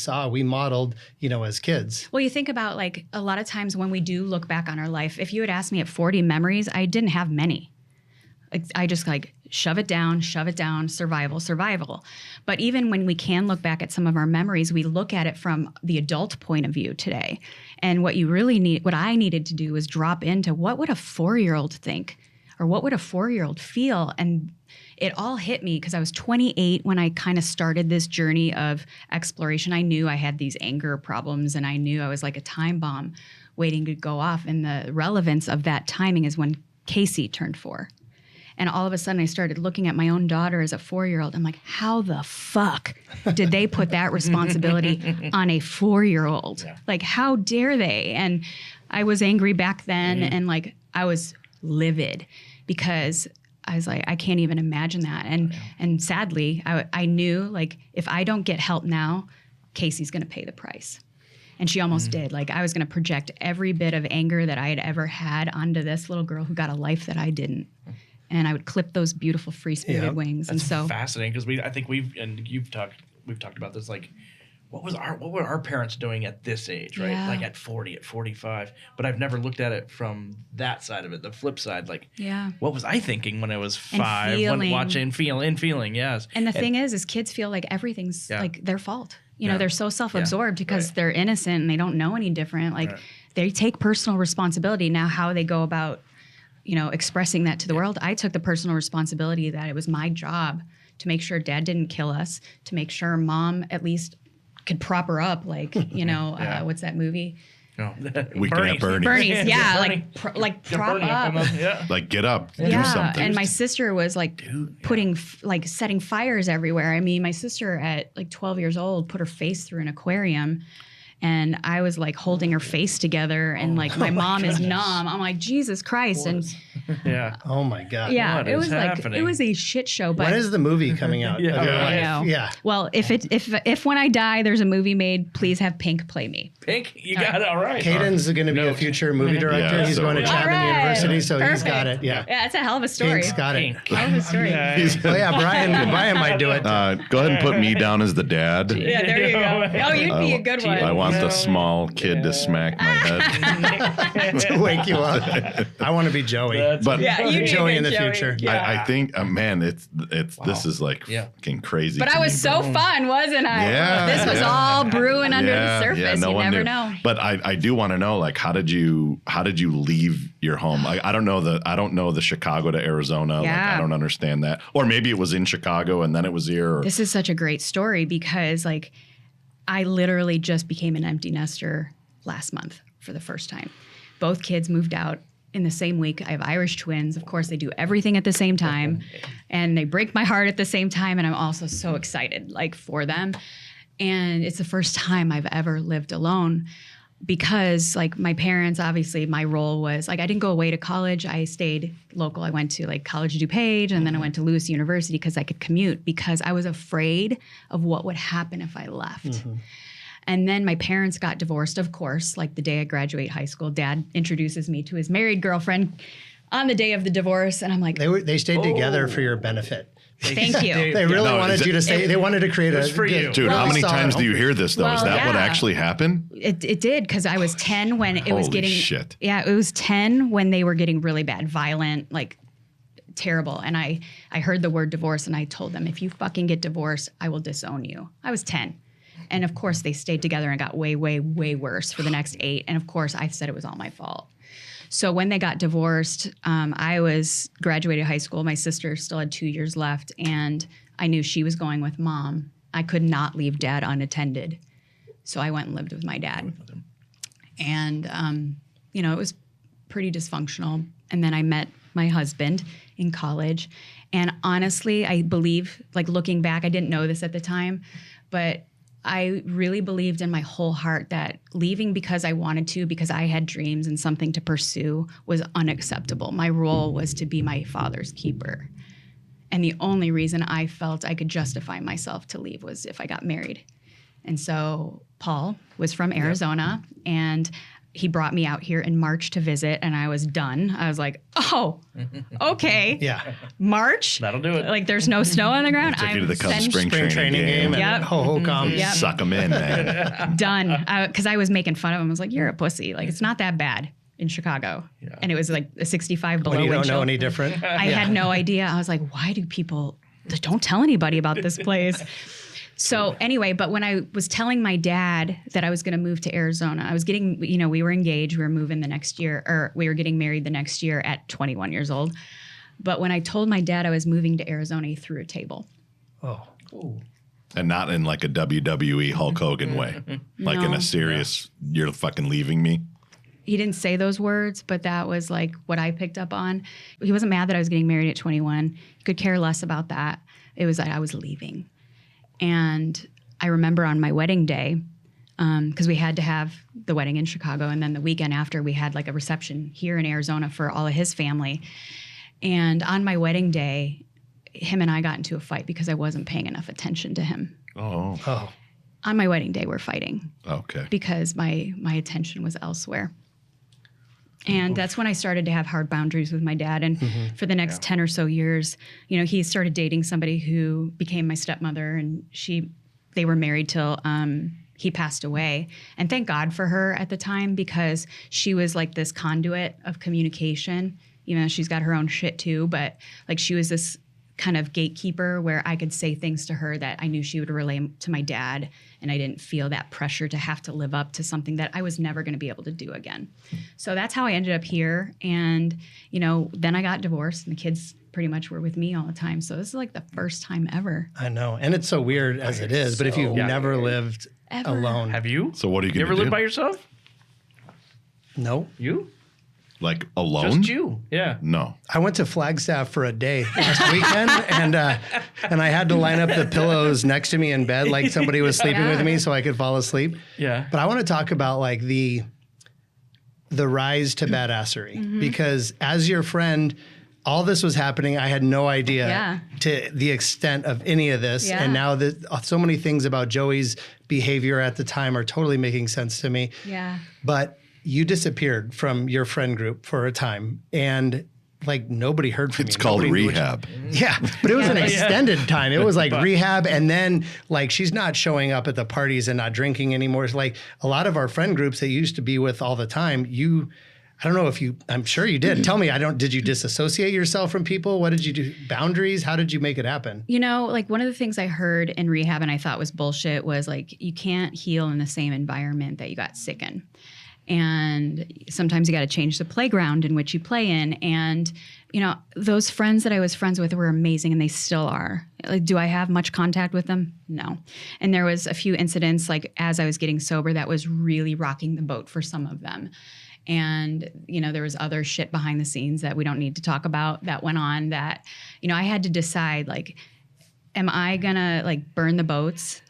modeled, as kids. Well, you think about like a lot of times when we do look back on our life, if you had asked me at 40 memories, I didn't have many. I just like shove it down, survival. But even when we can look back at some of our memories, we look at it from the adult point of view today. And what I needed to do was drop into what would a 4-year-old think? Or what would a 4-year-old feel? And it all hit me because I was 28 when I kind of started this journey of exploration. I knew I had these anger problems, and I knew I was like a time bomb waiting to go off. And the relevance of that timing is when Casey turned 4. And all of a sudden I started looking at my own daughter as a 4-year-old. I'm like, how the fuck did they put that responsibility on a 4-year-old? Like, how dare they? And I was angry back then, and like I was livid because I was like, I can't even imagine that. And sadly, I knew like if I don't get help now, Casey's going to pay the price. And she almost did. Like I was going to project every bit of anger that I had ever had onto this little girl who got a life that I didn't. And I would clip those beautiful free-spirited wings. That's and so fascinating because we've talked about this. Like what were our parents doing at this age, right? Yeah. Like at 40, at 45. But I've never looked at it from that side of it, the flip side. Like, Yeah. what was I thinking when I was And 5? When feeling. watching, feeling, yes. And the thing is kids feel like everything's Yeah. like their fault. You Yeah. know, they're so self-absorbed because Right. they're innocent and they don't know any different. Like Right. they take personal responsibility. Now how they go about, expressing that to the world. I took the personal responsibility that it was my job to make sure dad didn't kill us, to make sure mom at least could prop her up. Like, Yeah. what's that movie? No. Weekend at Bernie's. Bernie's. Yeah. Bernie. like prop Bernie up. Yeah. Like, get up, do Yeah, something. and my sister was like setting fires everywhere. I mean, my sister at like 12 years old put her face through an aquarium, and I was like holding her face together, and like my mom is numb. I'm like, Jesus Christ, and Yeah. Oh my God. yeah, What it is was like happening? it was a shit show. But When is the movie coming out? Yeah. of your Yeah. life? I know. Yeah. Well, if when I die, there's a movie made, please have Pink play me. Pink, you got it all right. Caden's going to be a future movie director. Yeah, He's so going to we- Chapman All right. University, so he's got Perfect. it. Yeah. Yeah, it's a hell of a story. Pink's got it. Pink. Hell of a story. Yeah. Oh yeah, Brian might do it. Go ahead and put me down as the dad. Yeah, there you go. Oh, you'd be a good one. I want the small kid to smack my head. To wake you up. I want to be Joey. But Yeah, you need Joey a in the Joey. future. I think, man, it's this is like Yeah. fucking crazy. But to I was me. so fun, wasn't I? Yeah, This was yeah. all brewing under the surface. Yeah, no you one never knew. know. But I do want to know, like, how did you leave your home? I don't know the Chicago to Arizona. Like, Yeah. I don't understand that. Or maybe it was in Chicago and then it was here. Or, This is such a great story because, like, I literally just became an empty nester last month for the first time. Both kids moved out in the same week. I have Irish twins. Of course, they do everything at the same time, and they break my heart at the same time. And I'm also so excited, like, for them. And it's the first time I've ever lived alone because, like, my parents, obviously, my role was, like, I didn't go away to college. I stayed local. I went to, like, College of DuPage, and then I went to Lewis University because I could commute because I was afraid of what would happen if I left. And then my parents got divorced, of course, like the day I graduate high school. Dad introduces me to his married girlfriend on the day of the divorce. And I'm like, They stayed together for your benefit. thank you. They really No, wanted is it- you to say. They wanted to create a for you. Dude, how many solid times do home. you hear this though? Is Well, that what yeah. actually happened? It did because I was 10 when it was Holy getting shit. Yeah, it was 10 when they were getting really bad, violent, like terrible. And I heard the word divorce and I told them, if you fucking get divorced, I will disown you. I was 10. And of course they stayed together and got way, way, way worse for the next 8. And of course I said it was all my fault. So when they got divorced, I was graduated high school. My sister still had 2 years left, and I knew she was going with mom. I could not leave dad unattended. So I went and lived with my dad. And, it was pretty dysfunctional. And then I met my husband in college. And honestly, I believe, like looking back, I didn't know this at the time, but I really believed in my whole heart that leaving because I wanted to, because I had dreams and something to pursue, was unacceptable. My role was to be my father's keeper. And the only reason I felt I could justify myself to leave was if I got married. And so Paul was from Arizona, and he brought me out here in March to visit, and I was done. I was like, oh, okay. Yeah. March? That'll do it. Like, there's no snow on the ground. Took you to the Cubs then spring Training game and Yep. ho come. Yep. Suck them in, man. done. Because I was making fun of him. I was like, you're a pussy. Like, it's not that bad in Chicago. Yeah. And it was like a 65 below When you wind don't know chill. any different. I had no idea. I was like, why do people, don't tell anybody about this place. So anyway, but when I was telling my dad that I was going to move to Arizona, I was getting, we were engaged, we were moving the next year, or we were getting married the next year at 21 years old. But when I told my dad I was moving to Arizona, he threw a table. Oh. And not in like a WWE Hulk Hogan way. Like in No. a serious, you're fucking leaving me. He didn't say those words, but that was like what I picked up on. He wasn't mad that I was getting married at 21. He could care less about that. It was that I was leaving. And I remember on my wedding day, because we had to have the wedding in Chicago, and then the weekend after we had like a reception here in Arizona for all of his family. And on my wedding day, him and I got into a fight because I wasn't paying enough attention to him. Oh, Oh. On my wedding day, we're fighting okay. because my attention was elsewhere. And that's when I started to have hard boundaries with my dad. And for the next 10 or so years, he started dating somebody who became my stepmother, and she they were married till he passed away. And thank God for her at the time, because she was like this conduit of communication, even though she's got her own shit too. But like she was this kind of gatekeeper where I could say things to her that I knew she would relay to my dad, and I didn't feel that pressure to have to live up to something that I was never going to be able to do again. So that's how I ended up here. And, you know, then I got divorced and the kids pretty much were with me all the time. So this is like the first time ever. I know. And it's so weird as it is, but if you've never lived alone. Have you? So what are you You going to do? ever lived by yourself? No. You? Like alone? Just you. Yeah. No. I went to Flagstaff for a day last weekend, and I had to line up the pillows next to me in bed like somebody was sleeping with me so I could fall asleep. Yeah. But I want to talk about like the rise to badassery, because as your friend, all this was happening. I had no idea to the extent of any of this. Yeah. And now so many things about Joey's behavior at the time are totally making sense to me. Yeah. But you disappeared from your friend group for a time, and like nobody heard from you. It's called Nobody knew what rehab. Yeah, but it was an extended time. It was like But- rehab, and then like she's not showing up at the parties and not drinking anymore. It's like a lot of our friend groups that you used to be with all the time. I don't know if I'm sure you did. Tell me, did you disassociate yourself from people? What did you do? Boundaries? How did you make it happen? You know, like one of the things I heard in rehab and I thought was bullshit was like, you can't heal in the same environment that you got sick in. And sometimes you got to change the playground in which you play in. And, you know, those friends that I was friends with were amazing, and they still are. Like, do I have much contact with them? No. And there was a few incidents, like as I was getting sober, that was really rocking the boat for some of them. And, you know, there was other shit behind the scenes that we don't need to talk about that went on that, you know, I had to decide, like, am I gonna like burn the boats?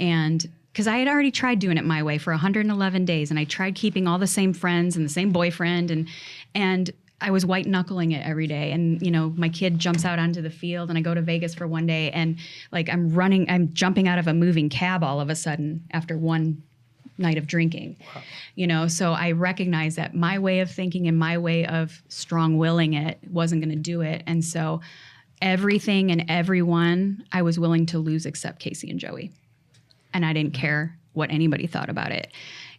And because I had already tried doing it my way for 111 days, and I tried keeping all the same friends and the same boyfriend, and I was white knuckling it every day. And, you know, my kid jumps out onto the field, and I go to Vegas for one day, and like I'm jumping out of a moving cab all of a sudden after one night of drinking. Wow. You know, so I recognized that my way of thinking and my way of strong willing it wasn't going to do it. And so everything and everyone I was willing to lose except Casey and Joey. And I didn't care what anybody thought about it.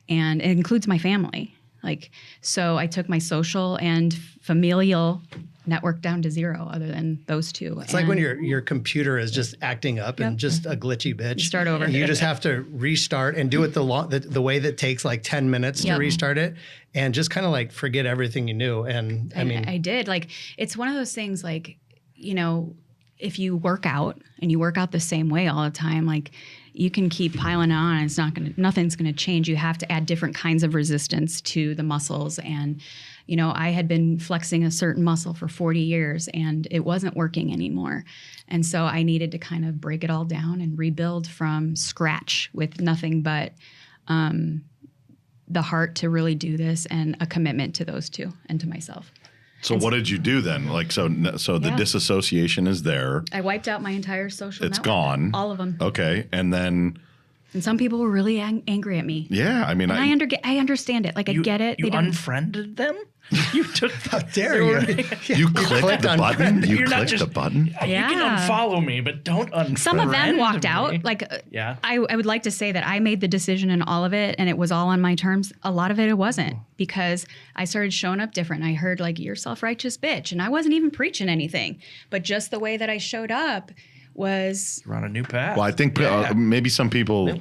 And it includes my family. Like, so I took my social and familial network down to zero other than those two. It's like when your computer is just acting up and just a glitchy bitch. Start over. You just have to restart and do it the way that takes like 10 minutes to restart it, and just kind of like forget everything you knew. And I did. Like, it's one of those things, like, you know, if you work out and you work out the same way all the time, like, you can keep piling on and nothing's going to change. You have to add different kinds of resistance to the muscles. And, you know, I had been flexing a certain muscle for 40 years and it wasn't working anymore. And so I needed to kind of break it all down and rebuild from scratch with nothing but the heart to really do this and a commitment to those two and to myself. So what did you do then? Like, so the disassociation is there. I wiped out my entire social It's network. gone. All of them. Okay. And then. And some people were really angry at me. Yeah. I mean, And I understand it. Like, I get it. You They don't- unfriended them? You took. how dare you? you clicked the button. You You're not clicked just- the button. You can Yeah. unfollow me, but don't unfriend Some of them walked me. out. Like, Yeah. I would like to say that I made the decision in all of it and it was all on my terms. A lot of it wasn't, because I started showing up different. I heard, like, you're a self-righteous bitch. And I wasn't even preaching anything. But just the way that I showed up was... You're on a new path. Well, I think maybe some people.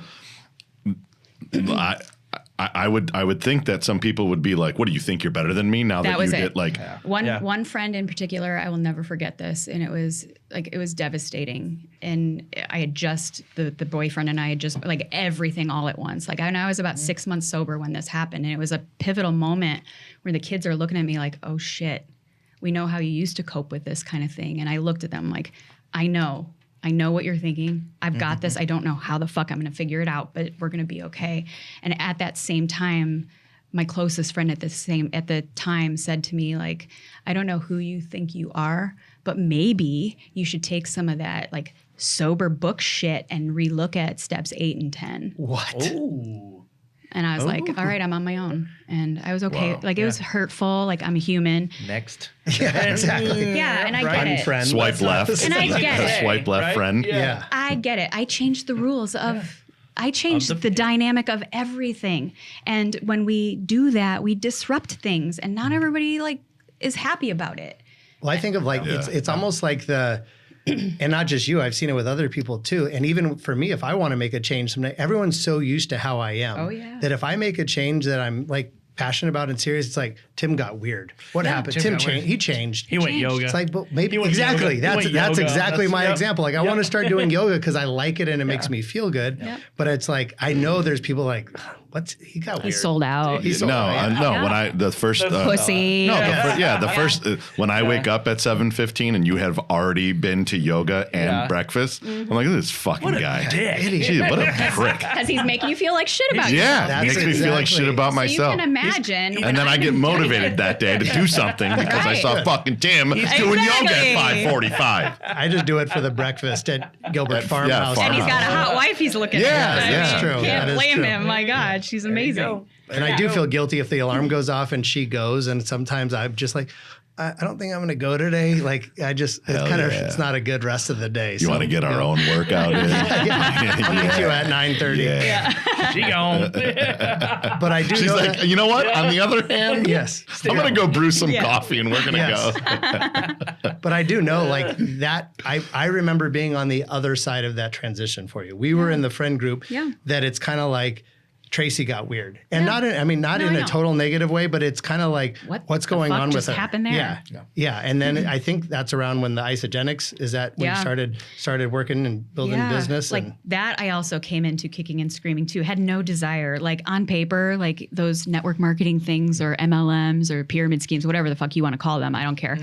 I would think that some people would be like, "What do you think you're better than me now that, was you it. did like?" One friend in particular, I will never forget this, and it was devastating. And I had just the boyfriend and I had just, like, everything all at once. Like, I was about 6 months sober when this happened, and it was a pivotal moment where the kids are looking at me like, "Oh shit, we know how you used to cope with this kind of thing." And I looked at them like, I know what you're thinking. I've got this. I don't know how the fuck I'm going to figure it out, but we're going to be okay. And at that same time, my closest friend at the time said to me, like, I don't know who you think you are, but maybe you should take some of that, like, sober book shit and relook at steps 8 and 10. What? Ooh. And I was like, all right, I'm on my own. And I was okay. Like, it was hurtful. Like, I'm a human. Next. Yeah, exactly. Yeah, and I get it. Unfriend. Swipe left. And I get it. Swipe left, Right? friend. Yeah. I get it. I changed the rules of, I changed the dynamic of everything. And when we do that, we disrupt things, and not everybody like is happy about it. Well, I think of like, it's almost like and not just you, I've seen it with other people too. And even for me, if I want to make a change someday, everyone's so used to how I am that if I make a change that I'm like passionate about and serious, it's like, Tim got weird. What happened? Tim changed. He changed. He went yoga. It's like, but maybe He went exactly. yoga. That's He went yoga. exactly my Yep. example. Like I want to start doing yoga because I like it and it makes me feel good. But it's like I know there's people like, he got weird. He sold out. He sold out. No. When the first Pussy. the first when I wake up at 7:15 and you have already been to yoga and breakfast, I'm like, look at this fucking guy. Gee, what a prick. Because he's making you feel like shit about yourself. Yeah, That's makes me feel like shit about So myself. you can imagine. And then I get motivated that day to do something because I saw fucking Tim doing yoga at 5:45. I just do it for the breakfast at Gilbert Farmhouse. And he's got a hot wife he's looking at. that's true. Can't That is blame true. him. My God, she's amazing. And I do feel guilty if the alarm goes off and she goes. And sometimes I'm just like, I don't think I'm going to go today. Like it's not a good rest of the day. You want to get our own workout in? I'll meet you at 9:30. She gone. But I do She's know like, that, you know what? On the other hand, yes. I'm going to go brew some coffee and we're going to Yes. go. But I do know like that. I remember being on the other side of that transition for you. We were in the friend group that it's kind of like, Tracy got weird, and not in a total negative way, but it's kind of like what's going on with it? Happened there? Yeah. And then I think that's around when the isogenics is that when you started working and building business. Like and that, I also came into kicking and screaming too. Had no desire, like on paper, like those network marketing things or MLMs or pyramid schemes, whatever the fuck you want to call them. I don't care.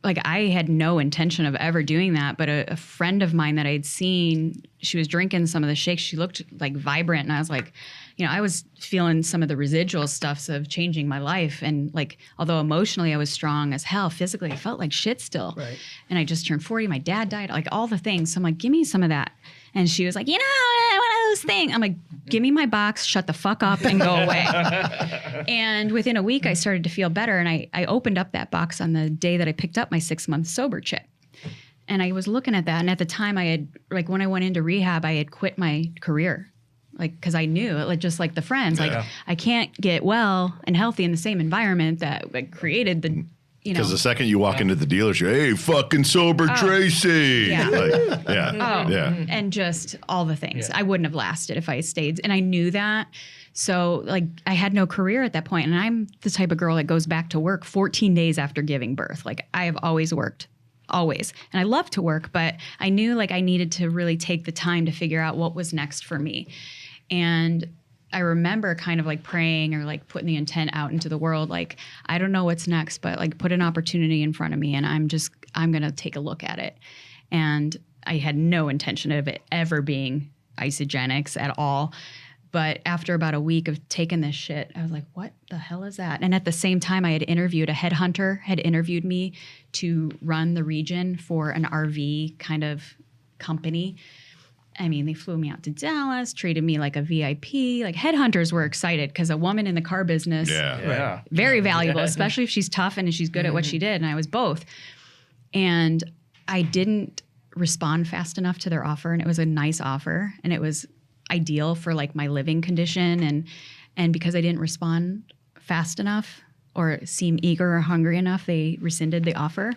Like I had no intention of ever doing that, but a friend of mine that I'd seen, she was drinking some of the shakes. She looked like vibrant, and I was like, I was feeling some of the residual stuffs of changing my life. And like, although emotionally I was strong as hell, physically I felt like shit still. Right. And I just turned 40. My dad died. Like all the things. So I'm like, give me some of that. And she was like, one of those things. I'm like, give me my box, shut the fuck up, and go away. And within a week, I started to feel better. And I opened up that box on the day that I picked up my 6-month sober chip. And I was looking at that. And at the time I had, like when I went into rehab, I had quit my career. Like, cause I knew it, like, just like the friends, like I can't get well and healthy in the same environment that like created the, Because the second you walk into the dealership, hey, fucking sober Tracy. Yeah. Like, yeah. And just all the things. I wouldn't have lasted if I stayed. And I knew that. So like I had no career at that point. And I'm the type of girl that goes back to work 14 days after giving birth. Like I have always worked. Always. And I love to work, but I knew like I needed to really take the time to figure out what was next for me. And I remember kind of like praying or like putting the intent out into the world. Like, I don't know what's next, but like put an opportunity in front of me and I'm going to take a look at it. And I had no intention of it ever being isogenics at all. But after about a week of taking this shit, I was like, what the hell is that? And at the same time, I had interviewed a headhunter, had interviewed me to run the region for an RV kind of company. I mean, they flew me out to Dallas, treated me like a VIP. Like headhunters were excited because a woman in the car business, very valuable, especially if she's tough and she's good at what she did. And I was both. And I didn't respond fast enough to their offer. And it was a nice offer. And it was ideal for like my living condition. And because I didn't respond fast enough or seem eager or hungry enough, they rescinded the offer.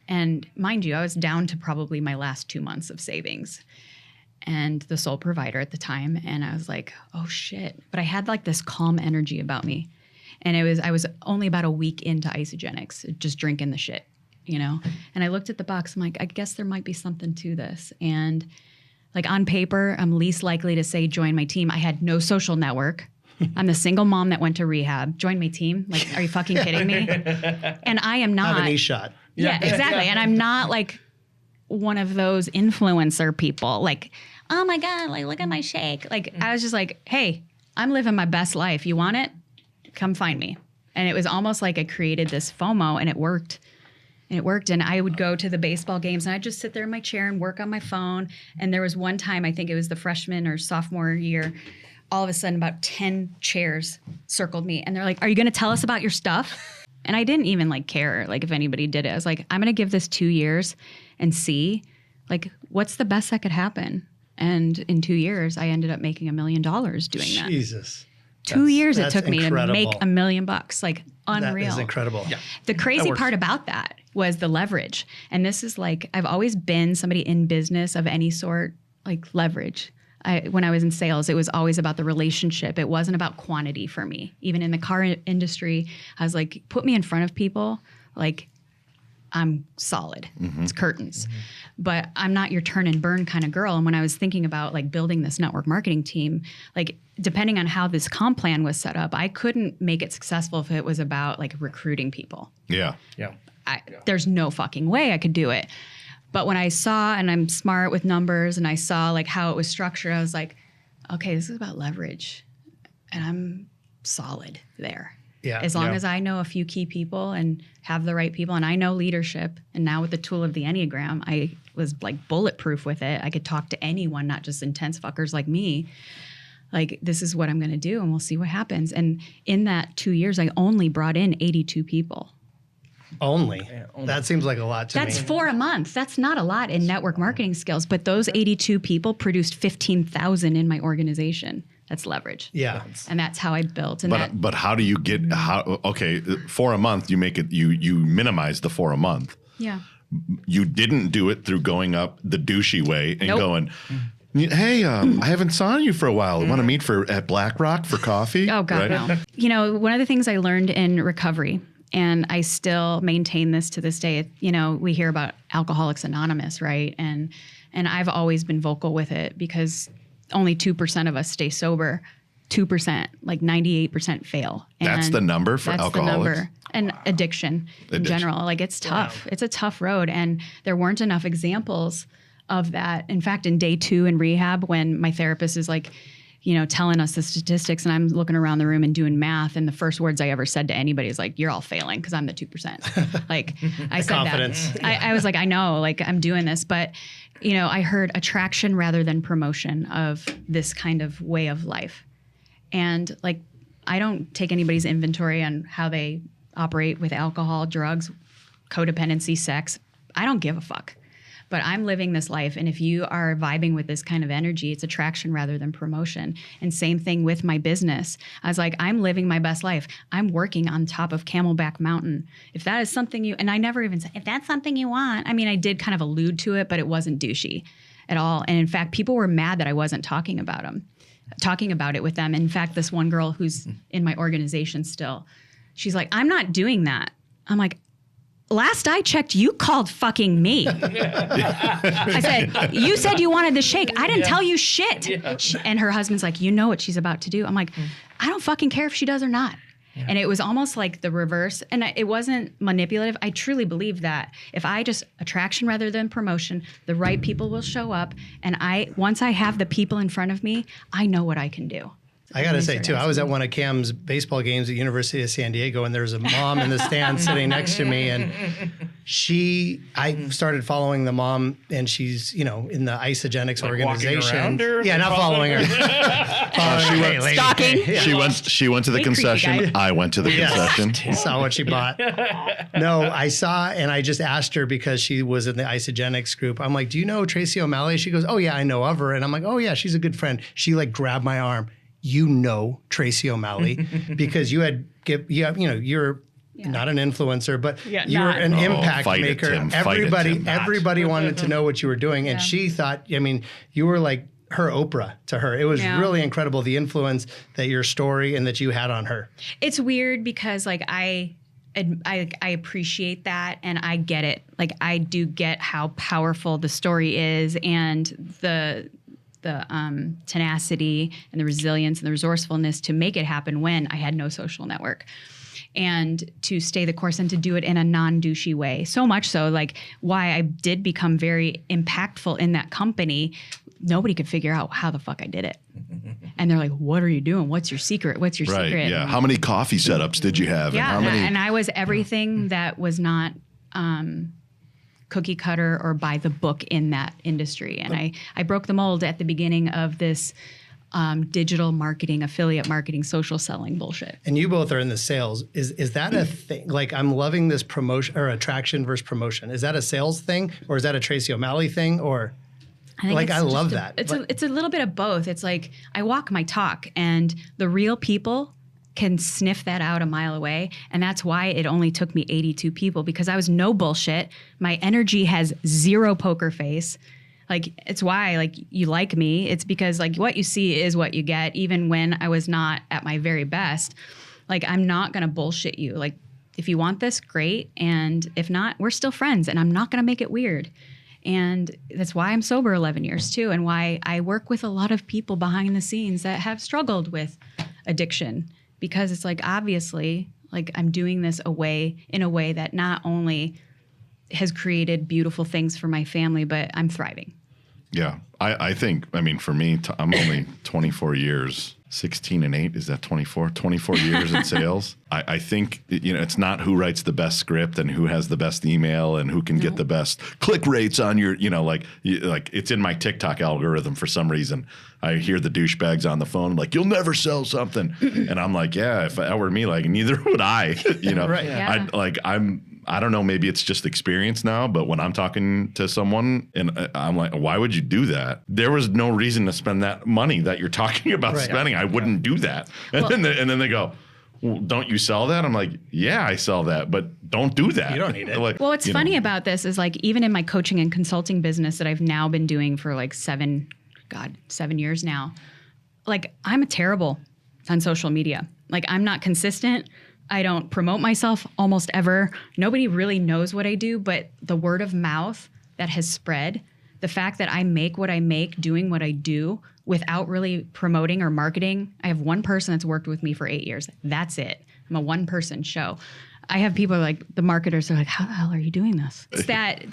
And mind you, I was down to probably my last 2 months of savings and the sole provider at the time. And I was like, oh shit. But I had like this calm energy about me. And I was only about a week into isogenics, just drinking the shit, And I looked at the box, I'm like, I guess there might be something to this. And like on paper, I'm least likely to say join my team. I had no social network. I'm the single mom that went to rehab. Join my team? Like, are you fucking kidding me? And I am not. have an e-shot. Yeah, exactly. And I'm not like one of those influencer people. Like, oh my God, like look at my shake. Like I was just like, hey, I'm living my best life. You want it? Come find me. And it was almost like I created this FOMO and it worked. And it worked. And I would go to the baseball games and I'd just sit there in my chair and work on my phone. And there was one time, I think it was the freshman or sophomore year, all of a sudden about 10 chairs circled me and they're like, are you going to tell us about your stuff? And I didn't even like care like if anybody did it. I was like, I'm going to give this 2 years and see like what's the best that could happen. And in 2 years, I ended up making $1 million doing that. Jesus. 2 years it took me incredible. to make $1 million bucks. Like unreal. That is incredible. Yeah. The crazy part about that was the leverage. And this is like, I've always been somebody in business of any sort, like leverage. When I was in sales, it was always about the relationship. It wasn't about quantity for me. Even in the car industry, I was like, put me in front of people, like I'm solid. It's curtains. But I'm not your turn and burn kind of girl. And when I was thinking about like building this network marketing team, like depending on how this comp plan was set up, I couldn't make it successful if it was about like recruiting people. Yeah. There's no fucking way I could do it. But when I saw, and I'm smart with numbers, and I saw like how it was structured, I was like, okay, this is about leverage, and I'm solid there. Yeah. As long as I know a few key people and have the right people, and I know leadership, and now with the tool of the Enneagram, I was like bulletproof with it. I could talk to anyone, not just intense fuckers like me. Like, this is what I'm going to do, and we'll see what happens. And in that 2 years, I only brought in 82 people. Only. That seems like a lot to me. That's 4 a month. That's not a lot in network marketing skills, but those 82 people produced 15,000 in my organization. That's leverage. Yeah. And that's how I built. And But how do you get okay, 4 a month, you make it you minimize the 4 a month. yeah. You didn't do it through going up the douchey way and Nope. going, hey, I haven't saw you for a while. Want to meet at Black Rock for coffee? Oh, God, Right? no. You know, one of the things I learned in recovery, and I still maintain this to this day, you know, we hear about Alcoholics Anonymous, right? And I've always been vocal with it because only 2% of us stay sober. 2%, like 98% fail. And That's the number for alcoholics? That's the number. And addiction in general. Like, it's tough. Wow. It's a tough road. And there weren't enough examples of that. In fact, in day 2 in rehab, when my therapist is like, you know, telling us the statistics, and I'm looking around the room and doing math, and the first words I ever said to anybody is like, you're all failing because I'm the 2%. Like, I said confidence. that. I was like, I know, like, I'm doing this. But, you know, I heard attraction rather than promotion of this kind of way of life. And like, I don't take anybody's inventory on how they operate with alcohol, drugs, codependency, sex. I don't give a fuck. But I'm living this life, and if you are vibing with this kind of energy, it's attraction rather than promotion. And same thing with my business. I was like, I'm living my best life. I'm working on top of Camelback Mountain. If that is something you, and I never even said, if that's something you want. I mean, I did kind of allude to it, but it wasn't douchey at all. And in fact, people were mad that I wasn't talking about it with them. In fact, this one girl who's in my organization still, she's like, I'm not doing that. I'm like, last I checked, you called fucking me. I said, you said you wanted the shake. I didn't tell you shit. And her husband's like, you know what she's about to do. I'm like, I don't fucking care if she does or not. And it was almost like the reverse. And it wasn't manipulative. I truly believe that if I just attraction rather than promotion, the right people will show up. And once I have the people in front of me, I know what I can do. I got to say, too, I was at one of Cam's baseball games at University of San Diego, and there was a mom in the stand sitting next to me, and I started following the mom, and she's, you know, in the Isogenics Like organization. walking around her? Yeah, not following her. Stalking. She went to the Hey, creepy concession. guy. I went to the concession. Saw what she bought. No, I saw, and I just asked her because she was in the Isogenics group. I'm like, do you know Tracy O'Malley? She goes, oh, yeah, I know of her. And I'm like, oh, yeah, she's a good friend. She like grabbed my arm. You know Tracy O'Malley because you're not an influencer, but you're an impact fight it, maker. Tim. Fight it, Tim. Everybody wanted to know what you were doing. And she thought, I mean, you were like her Oprah to her. It was really incredible, the influence that your story and that you had on her. It's weird because like I appreciate that, and I get it. Like, I do get how powerful the story is, and the tenacity and the resilience and the resourcefulness to make it happen when I had no social network, and to stay the course and to do it in a non-douchey way. So much so, like, why I did become very impactful in that company, nobody could figure out how the fuck I did it. And they're like, what are you doing? What's your secret? What's your secret? Yeah. How many coffee setups did you have? Yeah, and how many? and I was everything that was not cookie cutter or by the book in that industry. And I broke the mold at the beginning of this digital marketing, affiliate marketing, social selling bullshit. And you both are in the sales. Is that a thing? Like, I'm loving this promotion or attraction versus promotion. Is that a sales thing, or is that a Tracy O'Malley thing? Or I love that. It's a little bit of both. It's like I walk my talk, and the real people can sniff that out a mile away. And that's why it only took me 82 people, because I was no bullshit. My energy has zero poker face. Like, it's why, like, you like me. It's because, like, what you see is what you get, even when I was not at my very best. Like, I'm not going to bullshit you. Like, if you want this, great. And if not, we're still friends, and I'm not going to make it weird. And that's why I'm sober 11 years, too, and why I work with a lot of people behind the scenes that have struggled with addiction. Because it's like, obviously, like, I'm doing this in a way that not only has created beautiful things for my family, but I'm thriving. Yeah. I think, I mean, for me, I'm only 24 years, 16 and 8. Is that 24? 24 years in sales. I think, it's not who writes the best script and who has the best email and who can get the best click rates on your, like it's in my TikTok algorithm for some reason. I hear the douchebags on the phone, like, you'll never sell something. And I'm like, yeah, if that were me, like, neither would I, Right. Yeah. I don't know, maybe it's just experience now, but when I'm talking to someone and I'm like, why would you do that? There was no reason to spend that money that you're talking about spending. I wouldn't do that. And then they go, well, don't you sell that? I'm like, yeah, I sell that, but don't do that. You don't need it. Like, Well, what's funny about this is, like, even in my coaching and consulting business that I've now been doing for like 7 years now, like, I'm terrible on social media. Like, I'm not consistent. I don't promote myself almost ever. Nobody really knows what I do, but the word of mouth that has spread, the fact that I make what I make doing what I do without really promoting or marketing. I have one person that's worked with me for 8 years. That's it. I'm a one-person show. I have people like the marketers are like, how the hell are you doing this? It's that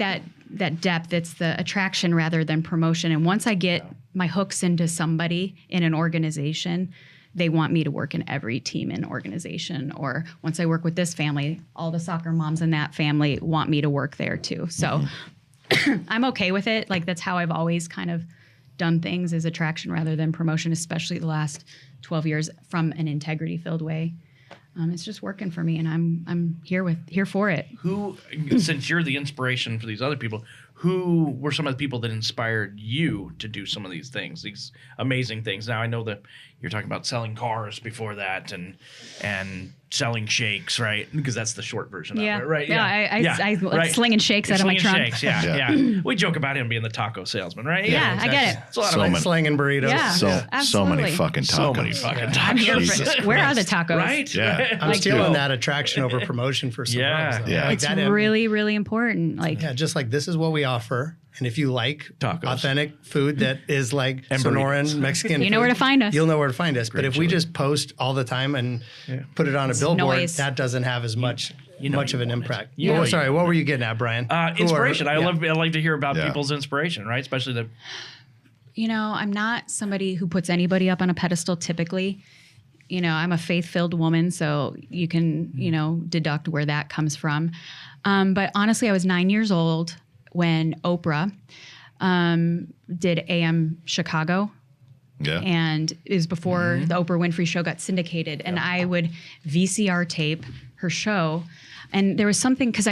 depth. It's the attraction rather than promotion. And once I get my hooks into somebody in an organization, they want me to work in every team and organization. Or once I work with this family, all the soccer moms in that family want me to work there too. So I'm okay with it. Like, that's how I've always kind of done things, is attraction rather than promotion, especially the last 12 years from an integrity-filled way. It's just working for me, and I'm here for it. Who, since you're the inspiration for these other people, who were some of the people that inspired you to do some of these things, these amazing things? Now, I know that you're talking about selling cars before that, and selling shakes, right? Because that's the short version of it, right? I like slinging shakes out of my trunk. Shakes, yeah. We joke about him being the taco salesman, right? Yeah, I get it. It's a lot of Slinging burritos. Yeah. So many fucking tacos. So many fucking I'm here Jesus for, where are the tacos? Right? Yeah. I'm stealing that attraction over promotion for some Yeah. folks, though. Yeah. Like It's that really, really important. Like, Yeah, just like, this is what we offer. And if you like Tacos. authentic food that is like And Sonoran Mexican You know food, where to find us. You'll know where to find us. But if we just post all the time and put it on a billboard, noise. that doesn't have as much of an impact. You know Oh, you sorry, what were you getting at, Brian? Inspiration. I like to hear about Yeah. people's inspiration, right? Especially the I'm not somebody who puts anybody up on a pedestal typically. I'm a faith-filled woman, so you can, deduct where that comes from. But honestly, I was 9 years old when Oprah did AM Chicago. Yeah. And it was before the Oprah Winfrey Show got syndicated. And I would VCR tape her show. And there was something, because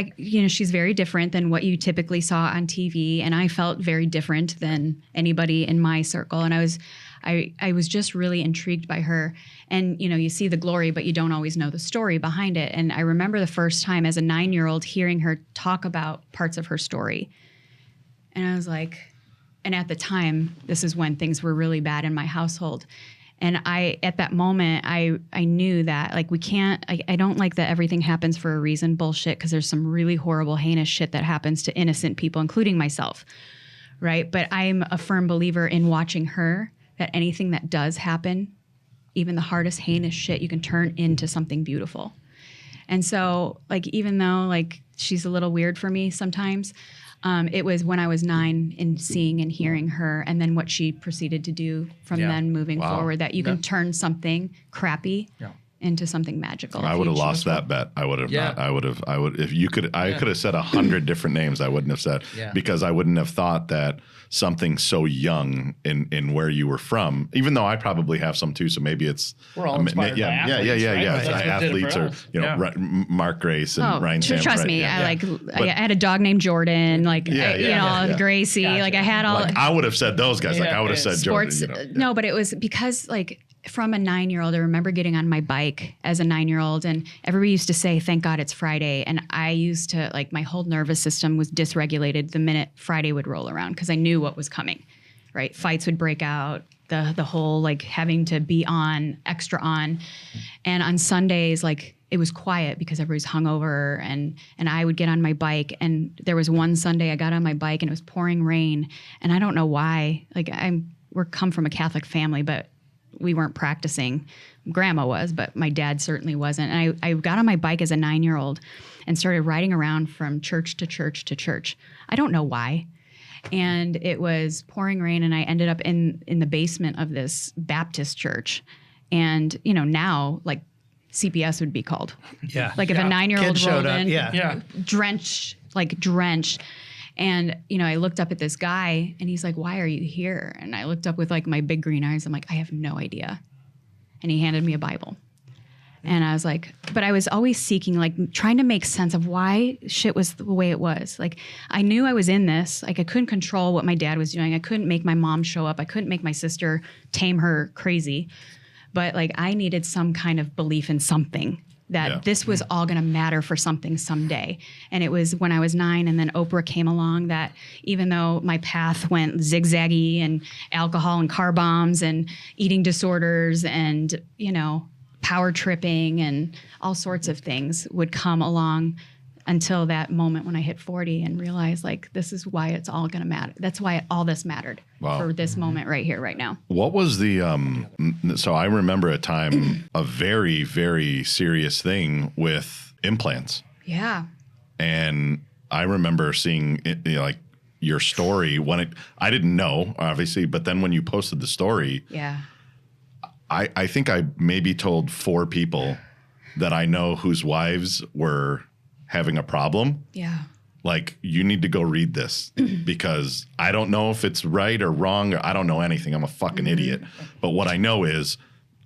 she's very different than what you typically saw on TV. And I felt very different than anybody in my circle. And I was just really intrigued by her. And, you see the glory, but you don't always know the story behind it. And I remember the first time as a 9-year-old hearing her talk about parts of her story. And I was like, and at the time, this is when things were really bad in my household. And at that moment, I knew that, like, we can't, I don't like that everything happens for a reason bullshit, because there's some really horrible, heinous shit that happens to innocent people, including myself, right? But I'm a firm believer in watching her, that anything that does happen, even the hardest, heinous shit, you can turn into something beautiful. And so, like, even though, like, she's a little weird for me sometimes, it was when I was 9 and seeing and hearing her, and then what she proceeded to do from then moving forward, that you can turn something crappy into something magical. I would have lost that bet. I would have not. I would, if you could, I could have said 100 different names. I wouldn't have said, because I wouldn't have thought that something so young in where you were from, even though I probably have some too. So maybe it's, we're all inspired by athletes, right? It's athletes or, Mark Grace and Ryan Sampson. Trust me. I had a dog named Jordan, Gracie, I had all. I would have said those guys. I would have said sports. Jordan. No, but it was because from a 9-year-old, I remember getting on my bike as a 9-year-old, and everybody used to say, "Thank God it's Friday." And I used to my whole nervous system was dysregulated the minute Friday would roll around because I knew what was coming. Right, fights would break out. The whole having to be extra on, and on Sundays it was quiet because everybody's hungover, and I would get on my bike, and there was one Sunday I got on my bike and it was pouring rain, and I don't know why. We're come from a Catholic family, but we weren't practicing. Grandma was, but my dad certainly wasn't. And I got on my bike as a 9-year-old and started riding around from church to church to church. I don't know why. And it was pouring rain, and I ended up in the basement of this Baptist church. And, now CPS would be called. Yeah. If a 9-year-old rolled in, drenched. And, I looked up at this guy and he's like, "Why are you here?" And I looked up with my big green eyes. I'm like, "I have no idea." And he handed me a Bible. And I was like, but I was always seeking, trying to make sense of why shit was the way it was. I knew I was in this. I couldn't control what my dad was doing. I couldn't make my mom show up. I couldn't make my sister tame her crazy. But I needed some kind of belief in something. That this was all going to matter for something someday. And it was when I was 9, and then Oprah came along, that even though my path went zigzaggy, and alcohol and car bombs and eating disorders and, power tripping and all sorts of things would come along until that moment when I hit 40 and realized this is why it's all going to matter. That's why all this mattered for this moment right here, right now. What was the, so I remember a time, a very, very serious thing with implants. Yeah. And I remember seeing it, your story when I didn't know, obviously, but then when you posted the story, I think I maybe told 4 people that I know whose wives were having a problem. Yeah. You need to go read this because I don't know if it's right or wrong. Or I don't know anything. I'm a fucking idiot. But what I know is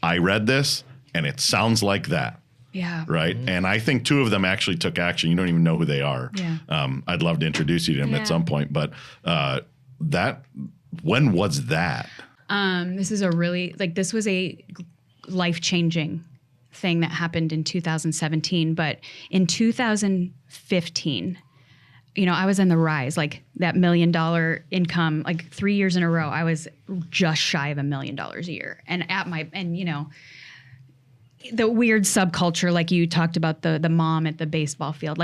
I read this and it sounds like that. Yeah. Right. And I think 2 of them actually took action. You don't even know who they are. Yeah. I'd love to introduce you to them at some point. But when was that? This is this was a life-changing thing that happened in 2017. But in 2015, I was in the rise, that $1 million income, 3 years in a row, I was just shy of $1 million a year. And the weird subculture, you talked about the mom at the baseball field,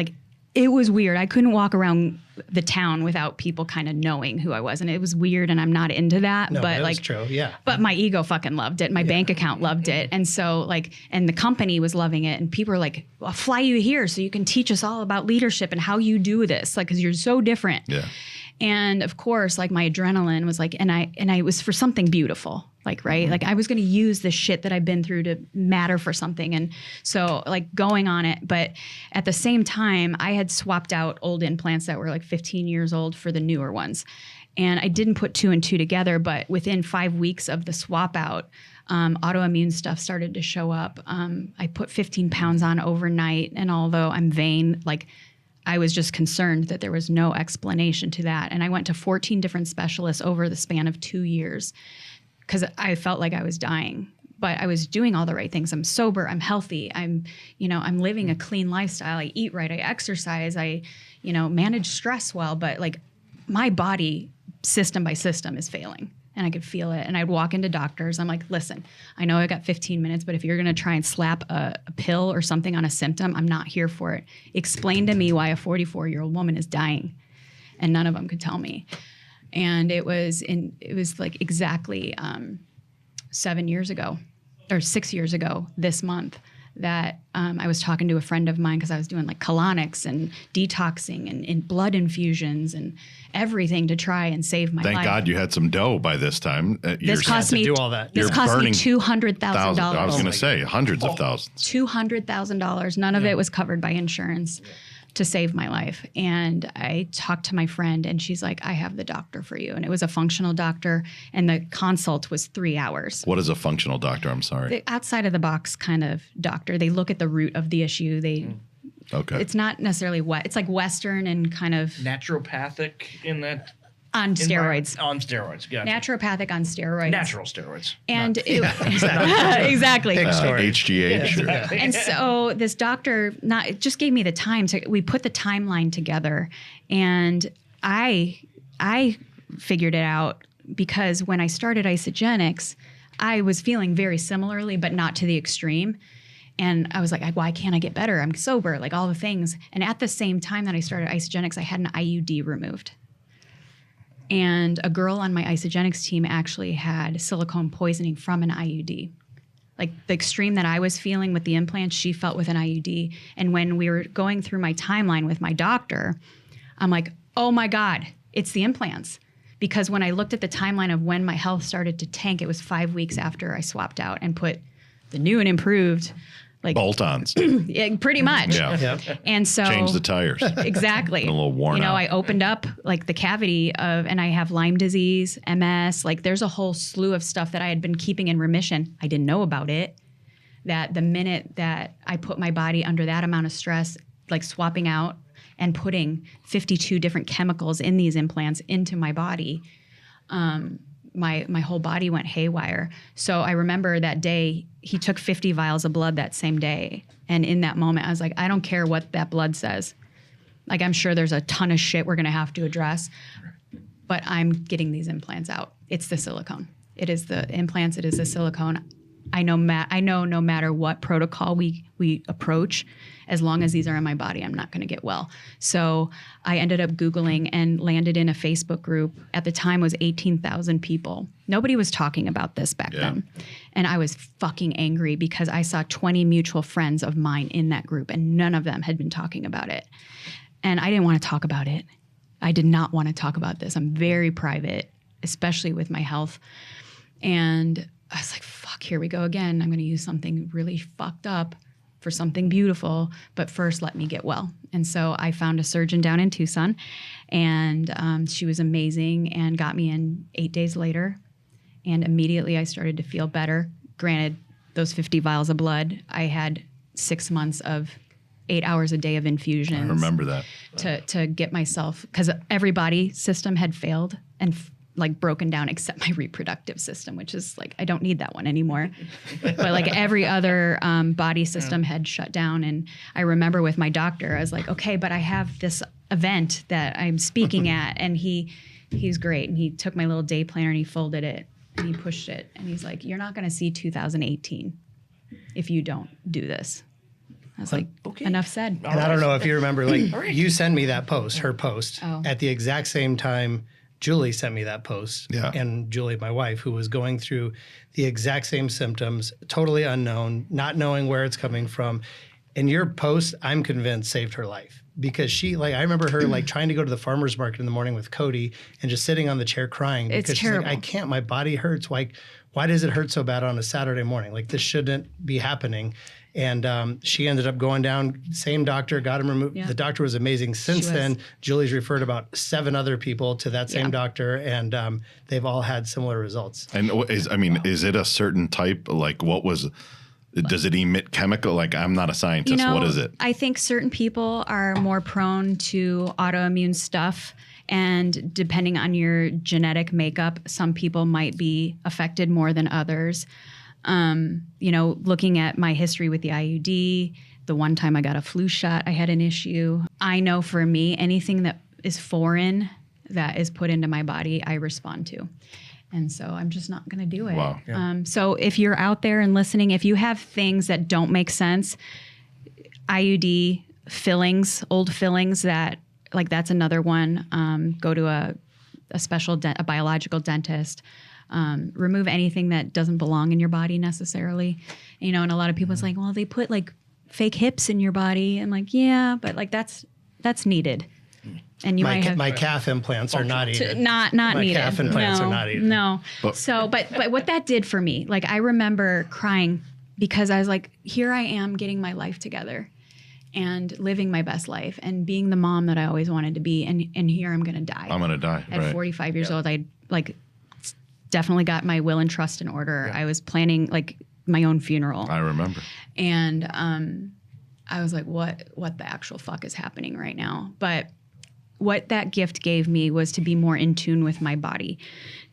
it was weird. I couldn't walk around the town without people kind of knowing who I was. And it was weird, and I'm not into that. No, but that's true. Yeah. But my ego fucking loved it. My bank account loved it. And so and the company was loving it. And people were like, "I'll fly you here so you can teach us all about leadership and how you do this. Because you're so different." Yeah. And of course, my adrenaline was and I was for something beautiful. Right? I was going to use the shit that I've been through to matter for something. And so going on it. But at the same time, I had swapped out old implants that were 15 years old for the newer ones. And I didn't put 2 and 2 together, but within 5 weeks of the swap out, autoimmune stuff started to show up. I put 15 pounds on overnight. And although I'm vain, I was just concerned that there was no explanation to that. And I went to 14 different specialists over the span of 2 years. Because I felt like I was dying, but I was doing all the right things. I'm sober, I'm healthy, I'm living a clean lifestyle. I eat right, I exercise, I, manage stress well, but my body system by system is failing, and I could feel it. And I'd walk into doctors. I'm like, "Listen, I know I got 15 minutes, but if you're going to try and slap a pill or something on a symptom, I'm not here for it. Explain to me why a 44-year-old woman is dying." And none of them could tell me. And it was exactly 7 years ago, or 6 years ago this month, that I was talking to a friend of mine because I was doing like colonics and detoxing and blood infusions and everything to try and save my life. Thank God you had some dough by this time. This cost me do all that. This You're cost me burning $200,000. I was going to say hundreds of thousands. $200,000. None of it was covered by insurance to save my life. And I talked to my friend and she's like, I have the doctor for you. And it was a functional doctor and the consult was 3 hours. What is a functional doctor? I'm sorry. The outside of the box kind of doctor. They look at the root of the issue. Okay. It's not necessarily it's like Western and kind of Naturopathic in that on steroids. On steroids, gotcha. Naturopathic on steroids. Natural steroids. And exactly. Big story. HGH. And so this doctor just gave me the time we put the timeline together, and I figured it out because when I started Isogenics, I was feeling very similarly, but not to the extreme. And I was like, why can't I get better? I'm sober, like all the things. And at the same time that I started Isogenics, I had an IUD removed. And a girl on my Isogenics team actually had silicone poisoning from an IUD. Like the extreme that I was feeling with the implants, she felt with an IUD. And when we were going through my timeline with my doctor, I'm like, oh my God, it's the implants. Because when I looked at the timeline of when my health started to tank, it was 5 weeks after I swapped out and put the new and improved, like Bolt-ons. yeah, pretty much. Yeah. Yep. And so Change the tires. exactly. A little worn out. I opened up like the cavity and I have Lyme disease, MS, like there's a whole slew of stuff that I had been keeping in remission. I didn't know about it. That the minute that I put my body under that amount of stress, like swapping out and putting 52 different chemicals in these implants into my body, my whole body went haywire. So I remember that day, he took 50 vials of blood that same day. And in that moment, I was like, I don't care what that blood says. Like, I'm sure there's a ton of shit we're going to have to address, but I'm getting these implants out. It's the silicone. It is the implants. It is the silicone. I know no matter what protocol we approach, as long as these are in my body, I'm not going to get well. So I ended up Googling and landed in a Facebook group. At the time, it was 18,000 people. Nobody was talking about this back then. And I was fucking angry because I saw 20 mutual friends of mine in that group, and none of them had been talking about it. And I didn't want to talk about it. I did not want to talk about this. I'm very private, especially with my health. And I was like, fuck, here we go again. I'm going to use something really fucked up for something beautiful, but first let me get well. And so I found a surgeon down in Tucson, and she was amazing and got me in 8 days later. And immediately I started to feel better. Granted, those 50 vials of blood, I had 6 months of 8 hours a day of infusions. I remember that. To get myself, because every body system had failed and like broken down except my reproductive system, which is like, I don't need that one anymore. But like every other body system had shut down. And I remember with my doctor, I was like, okay, but I have this event that I'm speaking at. And he's great. And he took my little day planner and he folded it and he pushed it. And he's like, you're not going to see 2018 if you don't do this. I was like, Okay. Enough said. And I don't know if you remember, like you sent me that post, her post, Oh. at the exact same time Julie sent me that post. Yeah. And Julie, my wife, who was going through the exact same symptoms, totally unknown, not knowing where it's coming from. And your post, I'm convinced, saved her life. Because she, like, I remember her like trying to go to the farmer's market in the morning with Cody and just sitting on the chair crying. It's because terrible. She's like, I can't, my body hurts. Why does it hurt so bad on a Saturday morning? Like, this shouldn't be happening. And she ended up going down, same doctor, got him removed. Yeah. The doctor was amazing. Since was. then, Julie's referred about 7 other people to that same Yeah. doctor, and they've all had similar results. And is it a certain type? Like, does it emit chemical? Like, I'm not a scientist. What is it? I think certain people are more prone to autoimmune stuff. And depending on your genetic makeup, some people might be affected more than others. Looking at my history with the IUD, the one time I got a flu shot, I had an issue. I know for me, anything that is foreign that is put into my body, I respond to. And so I'm just not going to do it. Wow. So if you're out there and listening, if you have things that don't make sense, IUD fillings, old fillings, that's another one. Go to a special, a biological dentist. remove anything that doesn't belong in your body necessarily. You know, and a lot of people's like, well, they put like fake hips in your body. I'm like, yeah, but like that's needed. And you might have my calf implants are not needed. Not my needed. calf implants are not needed. No. But what that did for me, like I remember crying because I was like, here I am getting my life together and living my best life and being the mom that I always wanted to be. And here I'm going to die. I'm going to die. At 45 years old, I like definitely got my will and trust in order. I was planning like my own funeral. I remember. And I was like, what the actual fuck is happening right now? But what that gift gave me was to be more in tune with my body.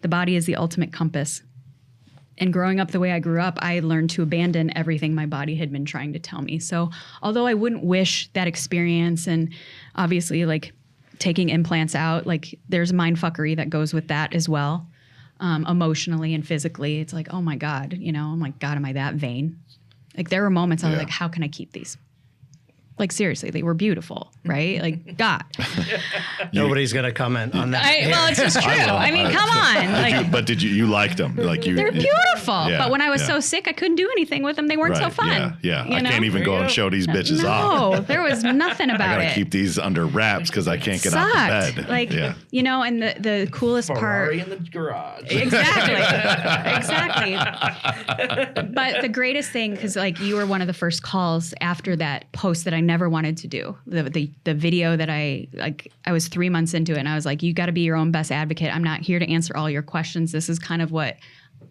The body is the ultimate compass. And growing up the way I grew up, I learned to abandon everything my body had been trying to tell me. So although I wouldn't wish that experience, and obviously like taking implants out, like there's mindfuckery that goes with that as well. Emotionally and physically, it's like, oh my God, you know, I'm like, God, am I that vain? Like there were moments I was like, how can I keep these? Like seriously, they were beautiful, right? Like God. Nobody's gonna comment on that. Well, it's just true. I mean, come on. Like, Did you liked them? Like they're beautiful. Yeah, but when I was so sick, I couldn't do anything with them. They weren't so fun. Yeah. You I know? can't even go and show these bitches off. No, there was nothing I about gotta it. keep these under wraps because I can't get out Sucked. of bed. Like, you know, and the coolest Ferrari part. in the garage. Exactly. But the greatest thing, because like you were one of the first calls after that post that I never wanted to do. The video that I was 3 months into it and I was like, you got to be your own best advocate. I'm not here to answer all your questions. This is kind of what,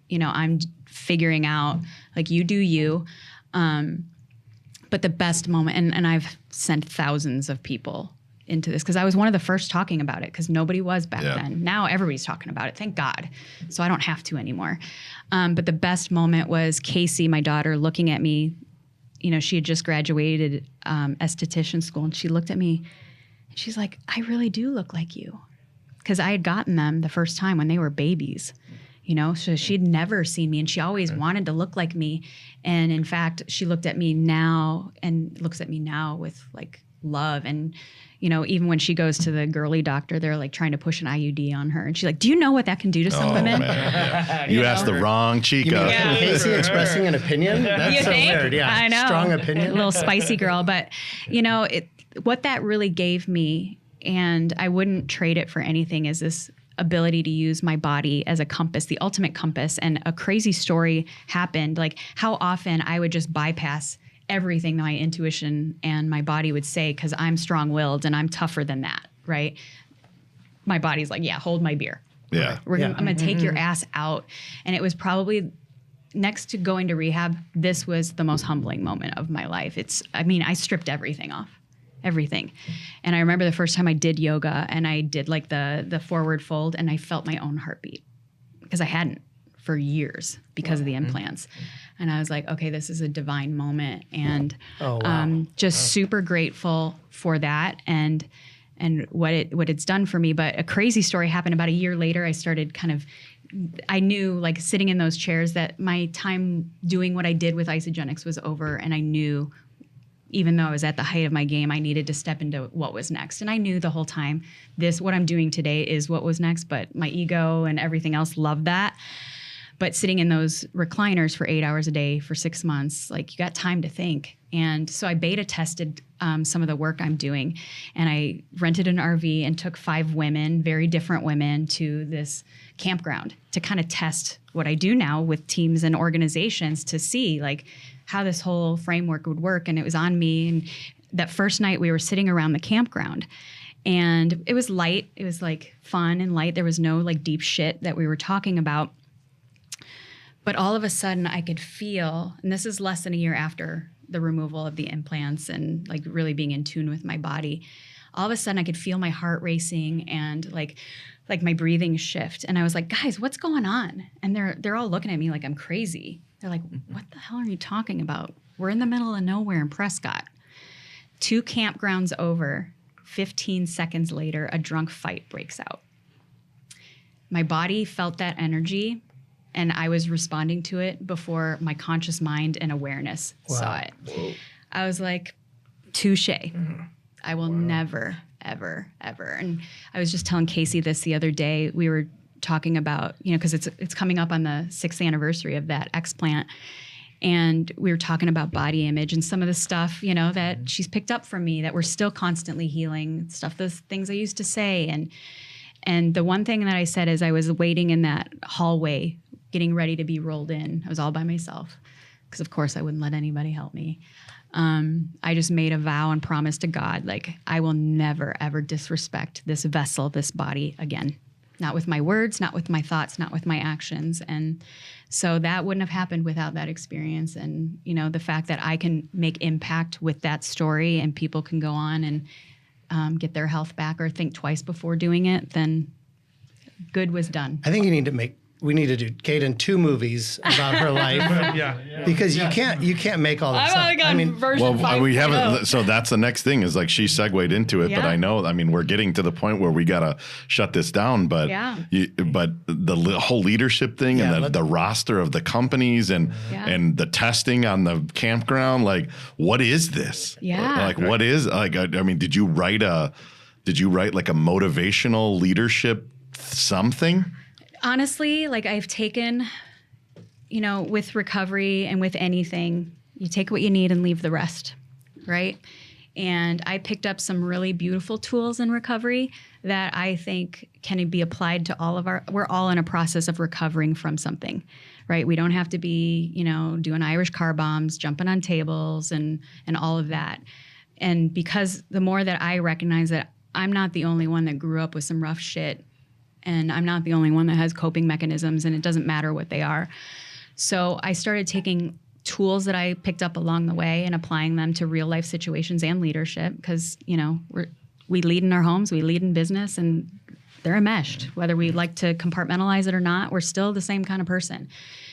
you know, I'm figuring out. Like you do you. But the best moment, and I've sent thousands of people into this because I was one of the first talking about it because nobody was back then. Now everybody's talking about it, thank God. So I don't have to anymore. But the best moment was Casey, my daughter, looking at me. You know, she had just graduated esthetician school, and she looked at me and she's like, I really do look like you. Because I had gotten them the first time when they were babies, you know, so she'd never seen me and she always wanted to look like me. And in fact, she looked at me now and looks at me now with like love. And, you know, even when she goes to the girly doctor, they're like trying to push an IUD on her. And she's like, do you know what that can do to some women? Man, you asked the wrong Chica. Casey expressing an opinion? That's You so think? weird. Yeah. I know. Strong opinion. A little spicy girl. But, you know, what that really gave me, and I wouldn't trade it for anything, is this ability to use my body as a compass, the ultimate compass. And a crazy story happened. Like how often I would just bypass everything that my intuition and my body would say because I'm strong-willed and I'm tougher than that, right? My body's like, yeah, hold my beer. Yeah. I'm going to take your ass out. And it was probably next to going to rehab, this was the most humbling moment of my life. I stripped everything off. Everything. And I remember the first time I did yoga and I did like the forward fold and I felt my own heartbeat because I hadn't for years because of the implants. And I was like, okay, this is a divine moment. And super grateful for that and what it's done for me. But a crazy story happened about a year later. I started I knew like sitting in those chairs that my time doing what I did with Isagenix was over. And I knew, even though I was at the height of my game, I needed to step into what was next. And I knew the whole time what I'm doing today is what was next, but my ego and everything else loved that. But sitting in those recliners for 8 hours a day for 6 months, like you got time to think. And so I beta tested some of the work I'm doing. And I rented an RV and took 5 women, very different women, to this campground to kind of test what I do now with teams and organizations to see like how this whole framework would work. And it was on me. And that first night we were sitting around the campground and it was light. It was like fun and light. There was no like deep shit that we were talking about. But all of a sudden I could feel, and this is less than a year after the removal of the implants and like really being in tune with my body, all of a sudden I could feel my heart racing and like my breathing shift. And I was like, guys, what's going on? And they're all looking at me like I'm crazy. They're like, what the hell are you talking about? We're in the middle of nowhere in Prescott. 2 campgrounds over, 15 seconds later, a drunk fight breaks out. My body felt that energy. And I was responding to it before my conscious mind and awareness saw it. Whoa. I was like, touche. I will never, ever, ever. And I was just telling Casey this the other day. We were talking about, because it's coming up on the 6th anniversary of that explant. And we were talking about body image and some of the stuff, that she's picked up from me that we're still constantly healing, those things I used to say. And the one thing that I said is I was waiting in that hallway, getting ready to be rolled in. I was all by myself because, of course, I wouldn't let anybody help me. I just made a vow and promise to God, like, I will never, ever disrespect this vessel, this body again. Not with my words, not with my thoughts, not with my actions. And so that wouldn't have happened without that experience. And, the fact that I can make impact with that story and people can go on and get their health back or think twice before doing it, then good was done. I think we need to do Kaden 2 movies about her life. Yeah. Because you can't make all that stuff. version 5. we haven't. So that's the next thing is like she segued into it, but Yeah. I know. I mean, we're getting to the point where we gotta shut this down. But Yeah. but the whole leadership thing and the roster of the companies and the testing on the campground, like, what is this? Yeah. Like, what is like? I mean, did you write like a motivational leadership something? Honestly, like I've taken, with recovery and with anything, you take what you need and leave the rest, right? And I picked up some really beautiful tools in recovery that I think can be applied to we're all in a process of recovering from something, right? We don't have to be, doing Irish car bombs, jumping on tables and all of that. And because the more that I recognize that I'm not the only one that grew up with some rough shit, and I'm not the only one that has coping mechanisms, and it doesn't matter what they are. So I started taking tools that I picked up along the way and applying them to real life situations and leadership because, we lead in our homes, we lead in business, and they're enmeshed. Whether we like to compartmentalize it or not, we're still the same kind of person.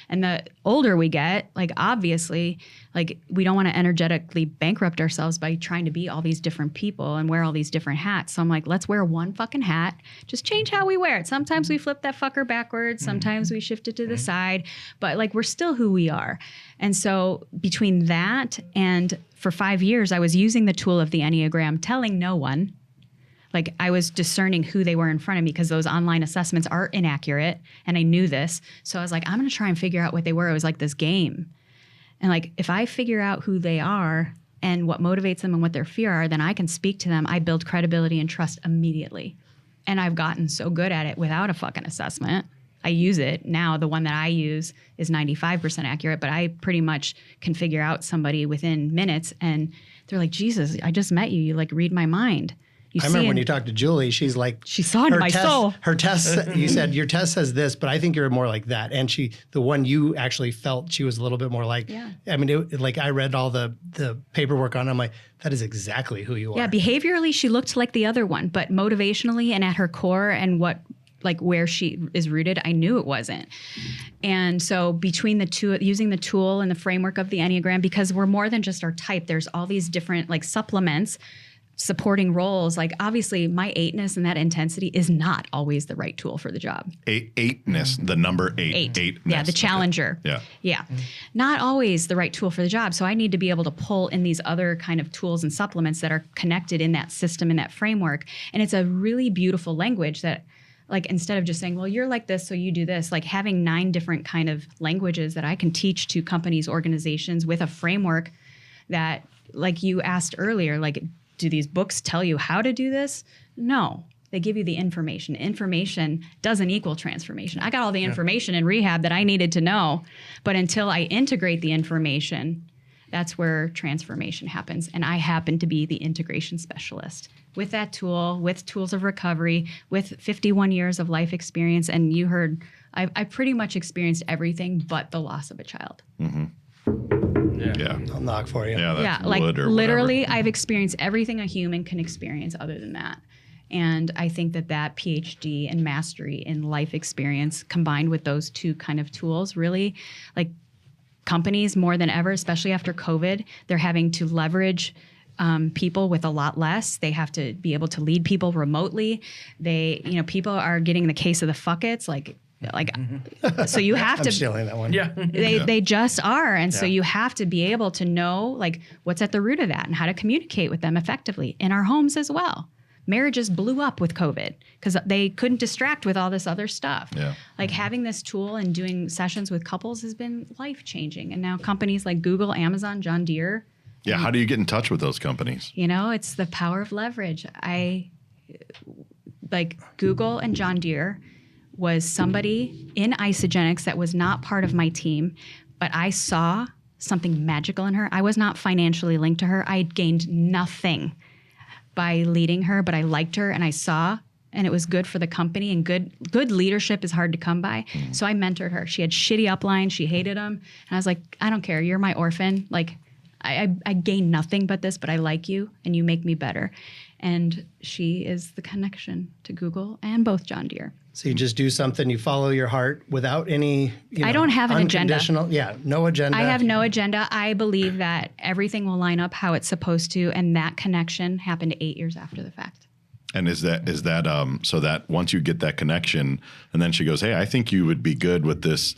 And the older we get, like, obviously, like, we don't want to energetically bankrupt ourselves by trying to be all these different people and wear all these different hats. So I'm like, let's wear one fucking hat. Just change how we wear it. Sometimes we flip that fucker backwards. Sometimes we shift it to the side. But, like, we're still who we are. And so between that and for 5 years, I was using the tool of the Enneagram, telling no one. Like, I was discerning who they were in front of me because those online assessments are inaccurate. And I knew this. So I was like, I'm going to try and figure out what they were. It was like this game. And, like, if I figure out who they are and what motivates them and what their fear are, then I can speak to them. I build credibility and trust immediately. And I've gotten so good at it without a fucking assessment. I use it. Now, the one that I use is 95% accurate, but I pretty much can figure out somebody within minutes. And they're like, Jesus, I just met you. You, like, read my mind. I remember when you talked to Julie, she's like, she saw into my soul. Her test, you said your test says this, but I think you're more like that. And the one you actually felt she was a little bit more like. Yeah. I mean, like I read all the paperwork on it. I'm like, that is exactly who you are. Yeah, behaviorally she looked like the other one, but motivationally and at her core and where she is rooted, I knew it wasn't. And so between the two, using the tool and the framework of the Enneagram, because we're more than just our type, there's all these different like supplements, supporting roles. Like, obviously my 8-ness and that intensity is not always the right tool for the job. Eightness, the number 8. 8. Yeah, the challenger. Okay. Yeah. Not always the right tool for the job. So I need to be able to pull in these other kind of tools and supplements that are connected in that system, in that framework. And it's a really beautiful language that, like, instead of just saying, well, you're like this, so you do this, like having 9 different kind of languages that I can teach to companies, organizations with a framework that, like you asked earlier, like, do these books tell you how to do this? No, they give you the information. Information doesn't equal transformation. I got all the information in rehab that I needed to know, but until I integrate the information, that's where transformation happens. And I happen to be the integration specialist with that tool, with tools of recovery, with 51 years of life experience. And you heard, I pretty much experienced everything but the loss of a child. Mm-hmm. Yeah. I'll knock for you. Yeah, that's like wood or literally, whatever. I've experienced everything a human can experience other than that. And I think that PhD and mastery in life experience combined with those two kind of tools really, like, companies more than ever, especially after COVID, they're having to leverage people with a lot less. They have to be able to lead people remotely. People are getting the case of the fuckets, so you have I'm to. stealing that one. Yeah. They just are. And so you have to be able to know, like, what's at the root of that and how to communicate with them effectively in our homes as well. marriages blew up with COVID because they couldn't distract with all this other stuff. Yeah. Like having this tool and doing sessions with couples has been life-changing. And now companies like Google, Amazon, John Deere, Yeah. How do you get in touch with those companies? it's the power of leverage. Like Google and John Deere was somebody in Isogenics that was not part of my team, but I saw something magical in her. I was not financially linked to her. I had gained nothing by leading her, but I liked her and I saw, and it was good for the company, and good leadership is hard to come by. So I mentored her. She had shitty uplines. She hated them. And I was like, I don't care. You're my orphan. Like I gain nothing but this, but I like you and you make me better. And she is the connection to Google and both John Deere. So you just do something, you follow your heart without any, I don't have an agenda. Yeah, no agenda. I have no agenda. I believe that everything will line up how it's supposed to, and that connection happened 8 years after the fact. And is that so that once you get that connection, and then she goes, "Hey, I think you would be good with this."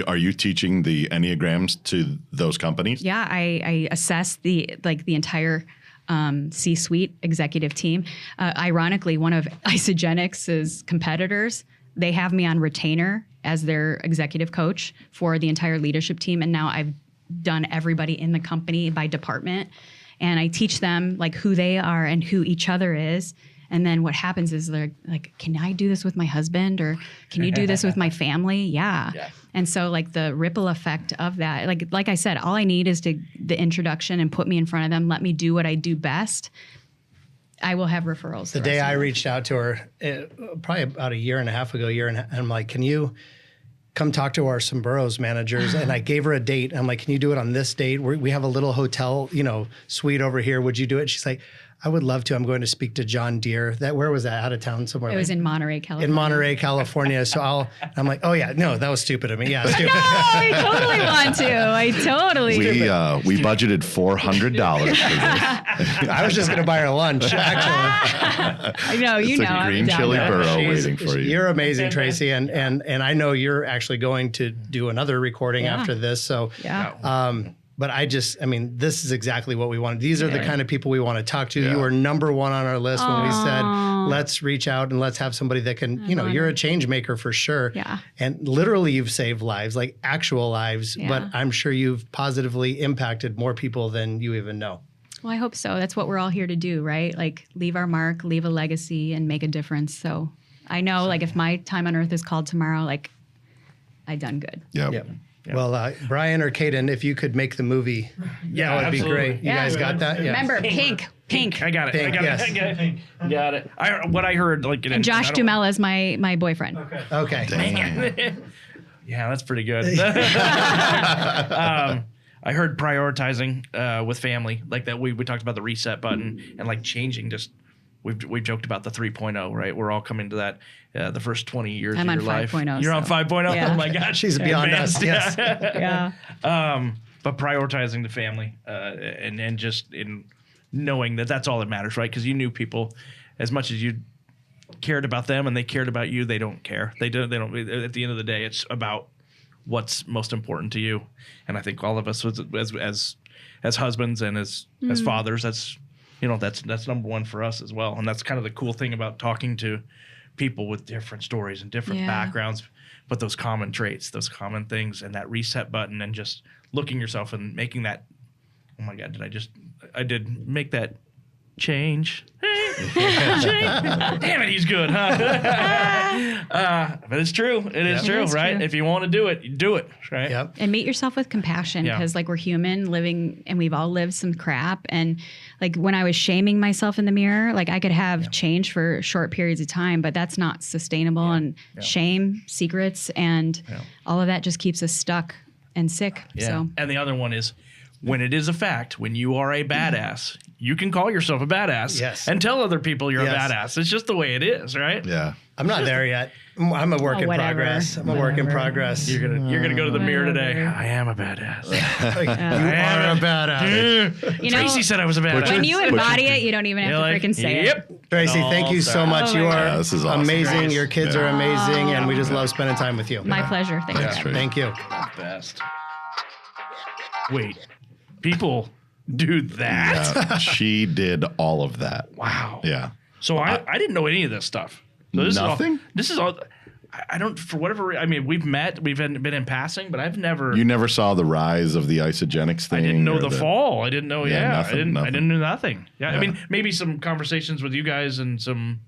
Are you teaching the Enneagrams to those companies? Yeah, I assess the entire C-suite executive team. Ironically, one of Isogenics' competitors, they have me on retainer as their executive coach for the entire leadership team. And now I've done everybody in the company by department. And I teach them like who they are and who each other is. And then what happens is they're like, can I do this with my husband? Or can you do this with my family? Yeah. And so like the ripple effect of that, like I said, all I need is the introduction and put me in front of them. Let me do what I do best. I will have referrals. The day I reached out to her, probably about a year and a half ago, and I'm like, can you come talk to our Sombreros managers? And I gave her a date. I'm like, can you do it on this date? We have a little hotel, suite over here. Would you do it? She's like, I would love to. I'm going to speak to John Deere. Where was that? Out of town somewhere? It was in Monterey, California. In Monterey, California. So I'm like, oh yeah, no, that was stupid of me. Yeah, stupid. No, I totally want to. I totally. We budgeted $400 for this. I was just going to buy her lunch, actually. I know, It's a green chili burro waiting for you. You're amazing, Tracy, and I know you're actually going to do another recording after this. So yeah. But this is exactly what we wanted. These are the kind of people we want to talk to. You were number one on our list when we said, let's reach out and let's have somebody that can, you're a change maker for sure. Yeah. And literally you've saved lives, like actual lives, but I'm sure you've positively impacted more people than you even know. Well, I hope so. That's what we're all here to do, right? Like leave our mark, leave a legacy, and make a difference. So I know like if my time on earth is called tomorrow, like I've done good. Yep. Well, Brian or Kaden, if you could make the movie, that would be great. You guys got that? Yeah. Remember, pink. I got it. Pink, yes. Got it. What I heard, like, And Josh Duhamel is my boyfriend. Okay. Yeah, that's pretty good. I heard prioritizing with family, like that. We talked about the reset button and like changing. Just we've joked about the 3.0, right? We're all coming to that. The first 20 years I'm of on your life. 5.0. You're on 5.0. Yeah. Oh my God, She's beyond us. Yes. Yeah. But prioritizing the family and just in knowing that that's all that matters, right? Because you knew people as much as you cared about them and they cared about you. They don't care. They don't. At the end of the day, it's about what's most important to you. And I think all of us as husbands and as fathers, that's number one for us as well. And that's kind of the cool thing about talking to people with different stories and different backgrounds, but those common traits, those common things, and that reset button, and just looking yourself and making that, oh my God, I did make that change. Damn it, he's good, huh? But it's true. It is true, right? True. If you want to do it, you do it, right? Yep. And meet yourself with compassion, because like we're human living, and we've all lived some crap. And like when I was shaming myself in the mirror, like I could have change for short periods of time, but that's not sustainable. And shame, secrets, and all of that just keeps us stuck and sick. Yeah. So. And the other one is, when it is a fact, when you are a badass, you can call yourself a badass and tell other people you're a badass. It's just the way it is, right? Yeah. I'm not there yet. I'm a work in progress. I'm a work in progress. You're gonna go to the mirror today. I am a badass. You are a badass. Tracy said I was a badass. When you embody it, you don't even have to freaking say it. Tracy, thank you so much. You are this is awesome. amazing. Your kids are amazing, and we just love spending time with you. My pleasure. Thank you. Thank you. Best. Wait, people do that? Yeah, she did all of that. Wow. Yeah. So I didn't know any of this stuff. So Nothing? This is all. I don't, for whatever. I mean, we've been in passing, but I've never. You never saw the rise of the isogenics thing. I didn't know the fall. I didn't know. Yeah, nothing. I didn't know nothing. Yeah, I mean, maybe some conversations with you guys and some,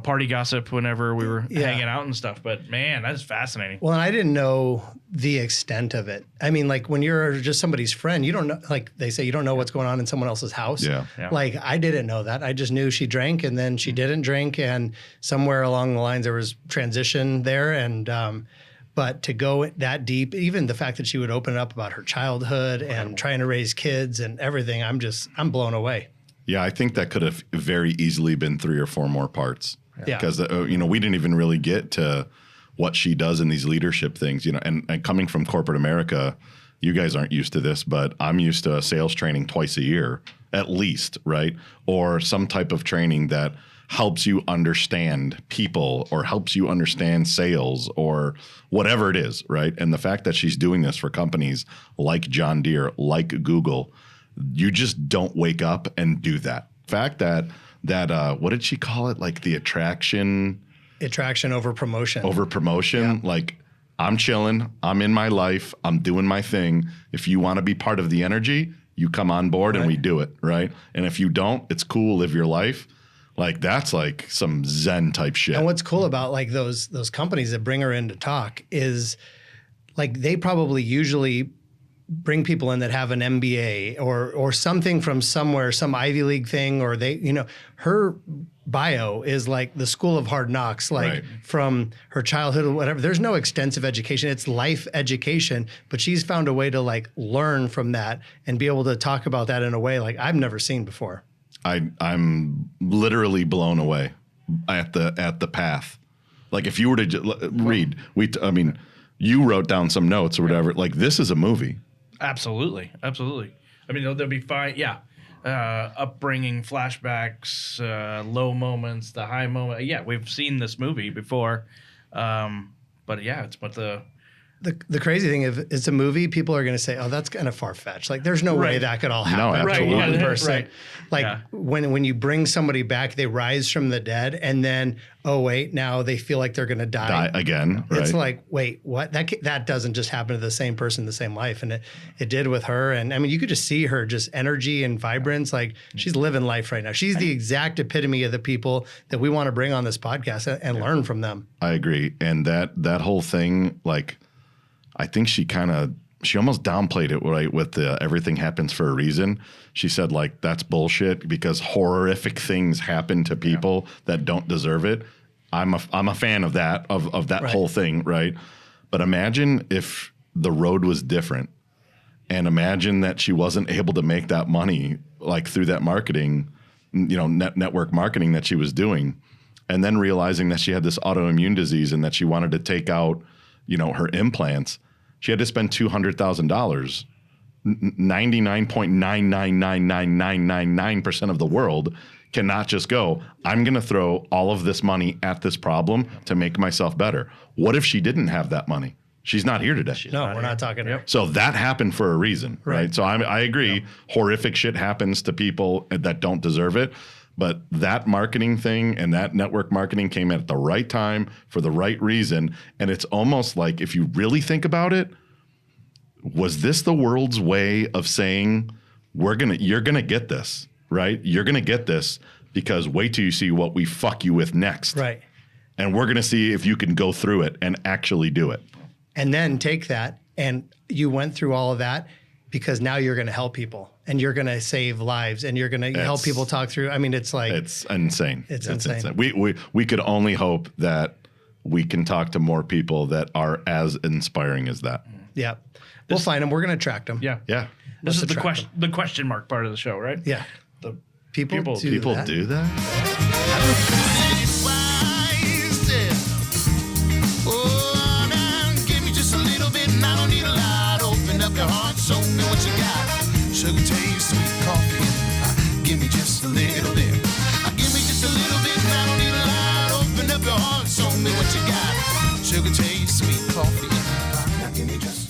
party gossip whenever we were hanging out and stuff. But man, that's fascinating. Well, and I didn't know the extent of it. I mean, like when you're just somebody's friend, you don't know, like they say, you don't know what's going on in someone else's house. Yeah. Like I didn't know that. I just knew she drank and then she didn't drink. And somewhere along the lines, there was transition there. And, but to go that deep, even the fact that she would open up about her childhood and trying to raise kids and everything, I'm blown away. Yeah, I think that could have very easily been 3 or 4 more parts. Yeah. Because, we didn't even really get to what she does in these leadership things, and coming from corporate America, you guys aren't used to this, but I'm used to sales training twice a year, at least, right? Or some type of training that helps you understand people or helps you understand sales or whatever it is, right? And the fact that she's doing this for companies like John Deere, like Google, you just don't wake up and do that. The fact that what did she call it? Like the attraction over promotion. Yeah. Like I'm chilling. I'm in my life. I'm doing my thing. If you want to be part of the energy, you come on board and we do it. Right. And if you don't, it's cool. Live your life. Like that's like some Zen type shit. And what's cool about like those companies that bring her in to talk is like they probably usually bring people in that have an MBA or something from somewhere, some Ivy League thing, or her bio is like the School of Hard Knocks, like from her childhood or whatever. There's no extensive education. It's life education, but she's found a way to like learn from that and be able to talk about that in a way like I've never seen before. I'm literally blown away at the path. Like if you were to read, you wrote down some notes or whatever. Like this is a movie. Absolutely. I mean, there'll be fine. Yeah. Upbringing, flashbacks, low moments, the high moment. Yeah, we've seen this movie before. But yeah, it's what the crazy thing is it's a movie. People are going to say, "Oh, that's kind of far fetched." Like, there's no way that could all happen. No, absolutely. One person. Right. Like when you bring somebody back, they rise from the dead, and then now they feel like they're going to die again. It's right. like, wait, what? That doesn't just happen to the same person, the same life, and it did with her. And I mean, you could just see her just energy and vibrance. Like she's living life right now. She's the exact epitome of the people that we want to bring on this podcast and learn from them. I agree, and that whole thing, like. I think she almost downplayed it, right? With the everything happens for a reason. She said like that's bullshit because horrific things happen to people that don't deserve it. I'm a fan of that of that whole thing, right? But imagine if the road was different, and imagine that she wasn't able to make that money like through that marketing, network marketing that she was doing, and then realizing that she had this autoimmune disease and that she wanted to take out. Her implants, she had to spend $200,000. 99.999999% of the world cannot just go, I'm going to throw all of this money at this problem to make myself better. What if she didn't have that money? She's not here today. We're not talking. Yep. So that happened for a reason, right? So I agree. Yep. Horrific shit happens to people that don't deserve it. But that marketing thing and that network marketing came at the right time for the right reason. And it's almost like if you really think about it, was this the world's way of saying you're gonna get this, right? You're gonna get this because wait till you see what we fuck you with next. Right. And we're gonna see if you can go through it and actually do it. And then take that and you went through all of that because now you're gonna help people. And you're going to save lives, and you're going to help people talk through. I mean, it's like it's insane. It's insane. We could only hope that we can talk to more people that are as inspiring as that. Yeah, we'll find them. We're going to attract them. Yeah. This is the question mark part of the show, right? Yeah. The people do that. Oh, now give me just a little bit, and I don't need a lot. Open up your heart, show me what you got. Sugar taste, sweet coffee. Give me just a little bit. Give me just a little bit, and I don't need a lot. Open up your heart, show me what you got. Sugar taste, sweet coffee. Now give me just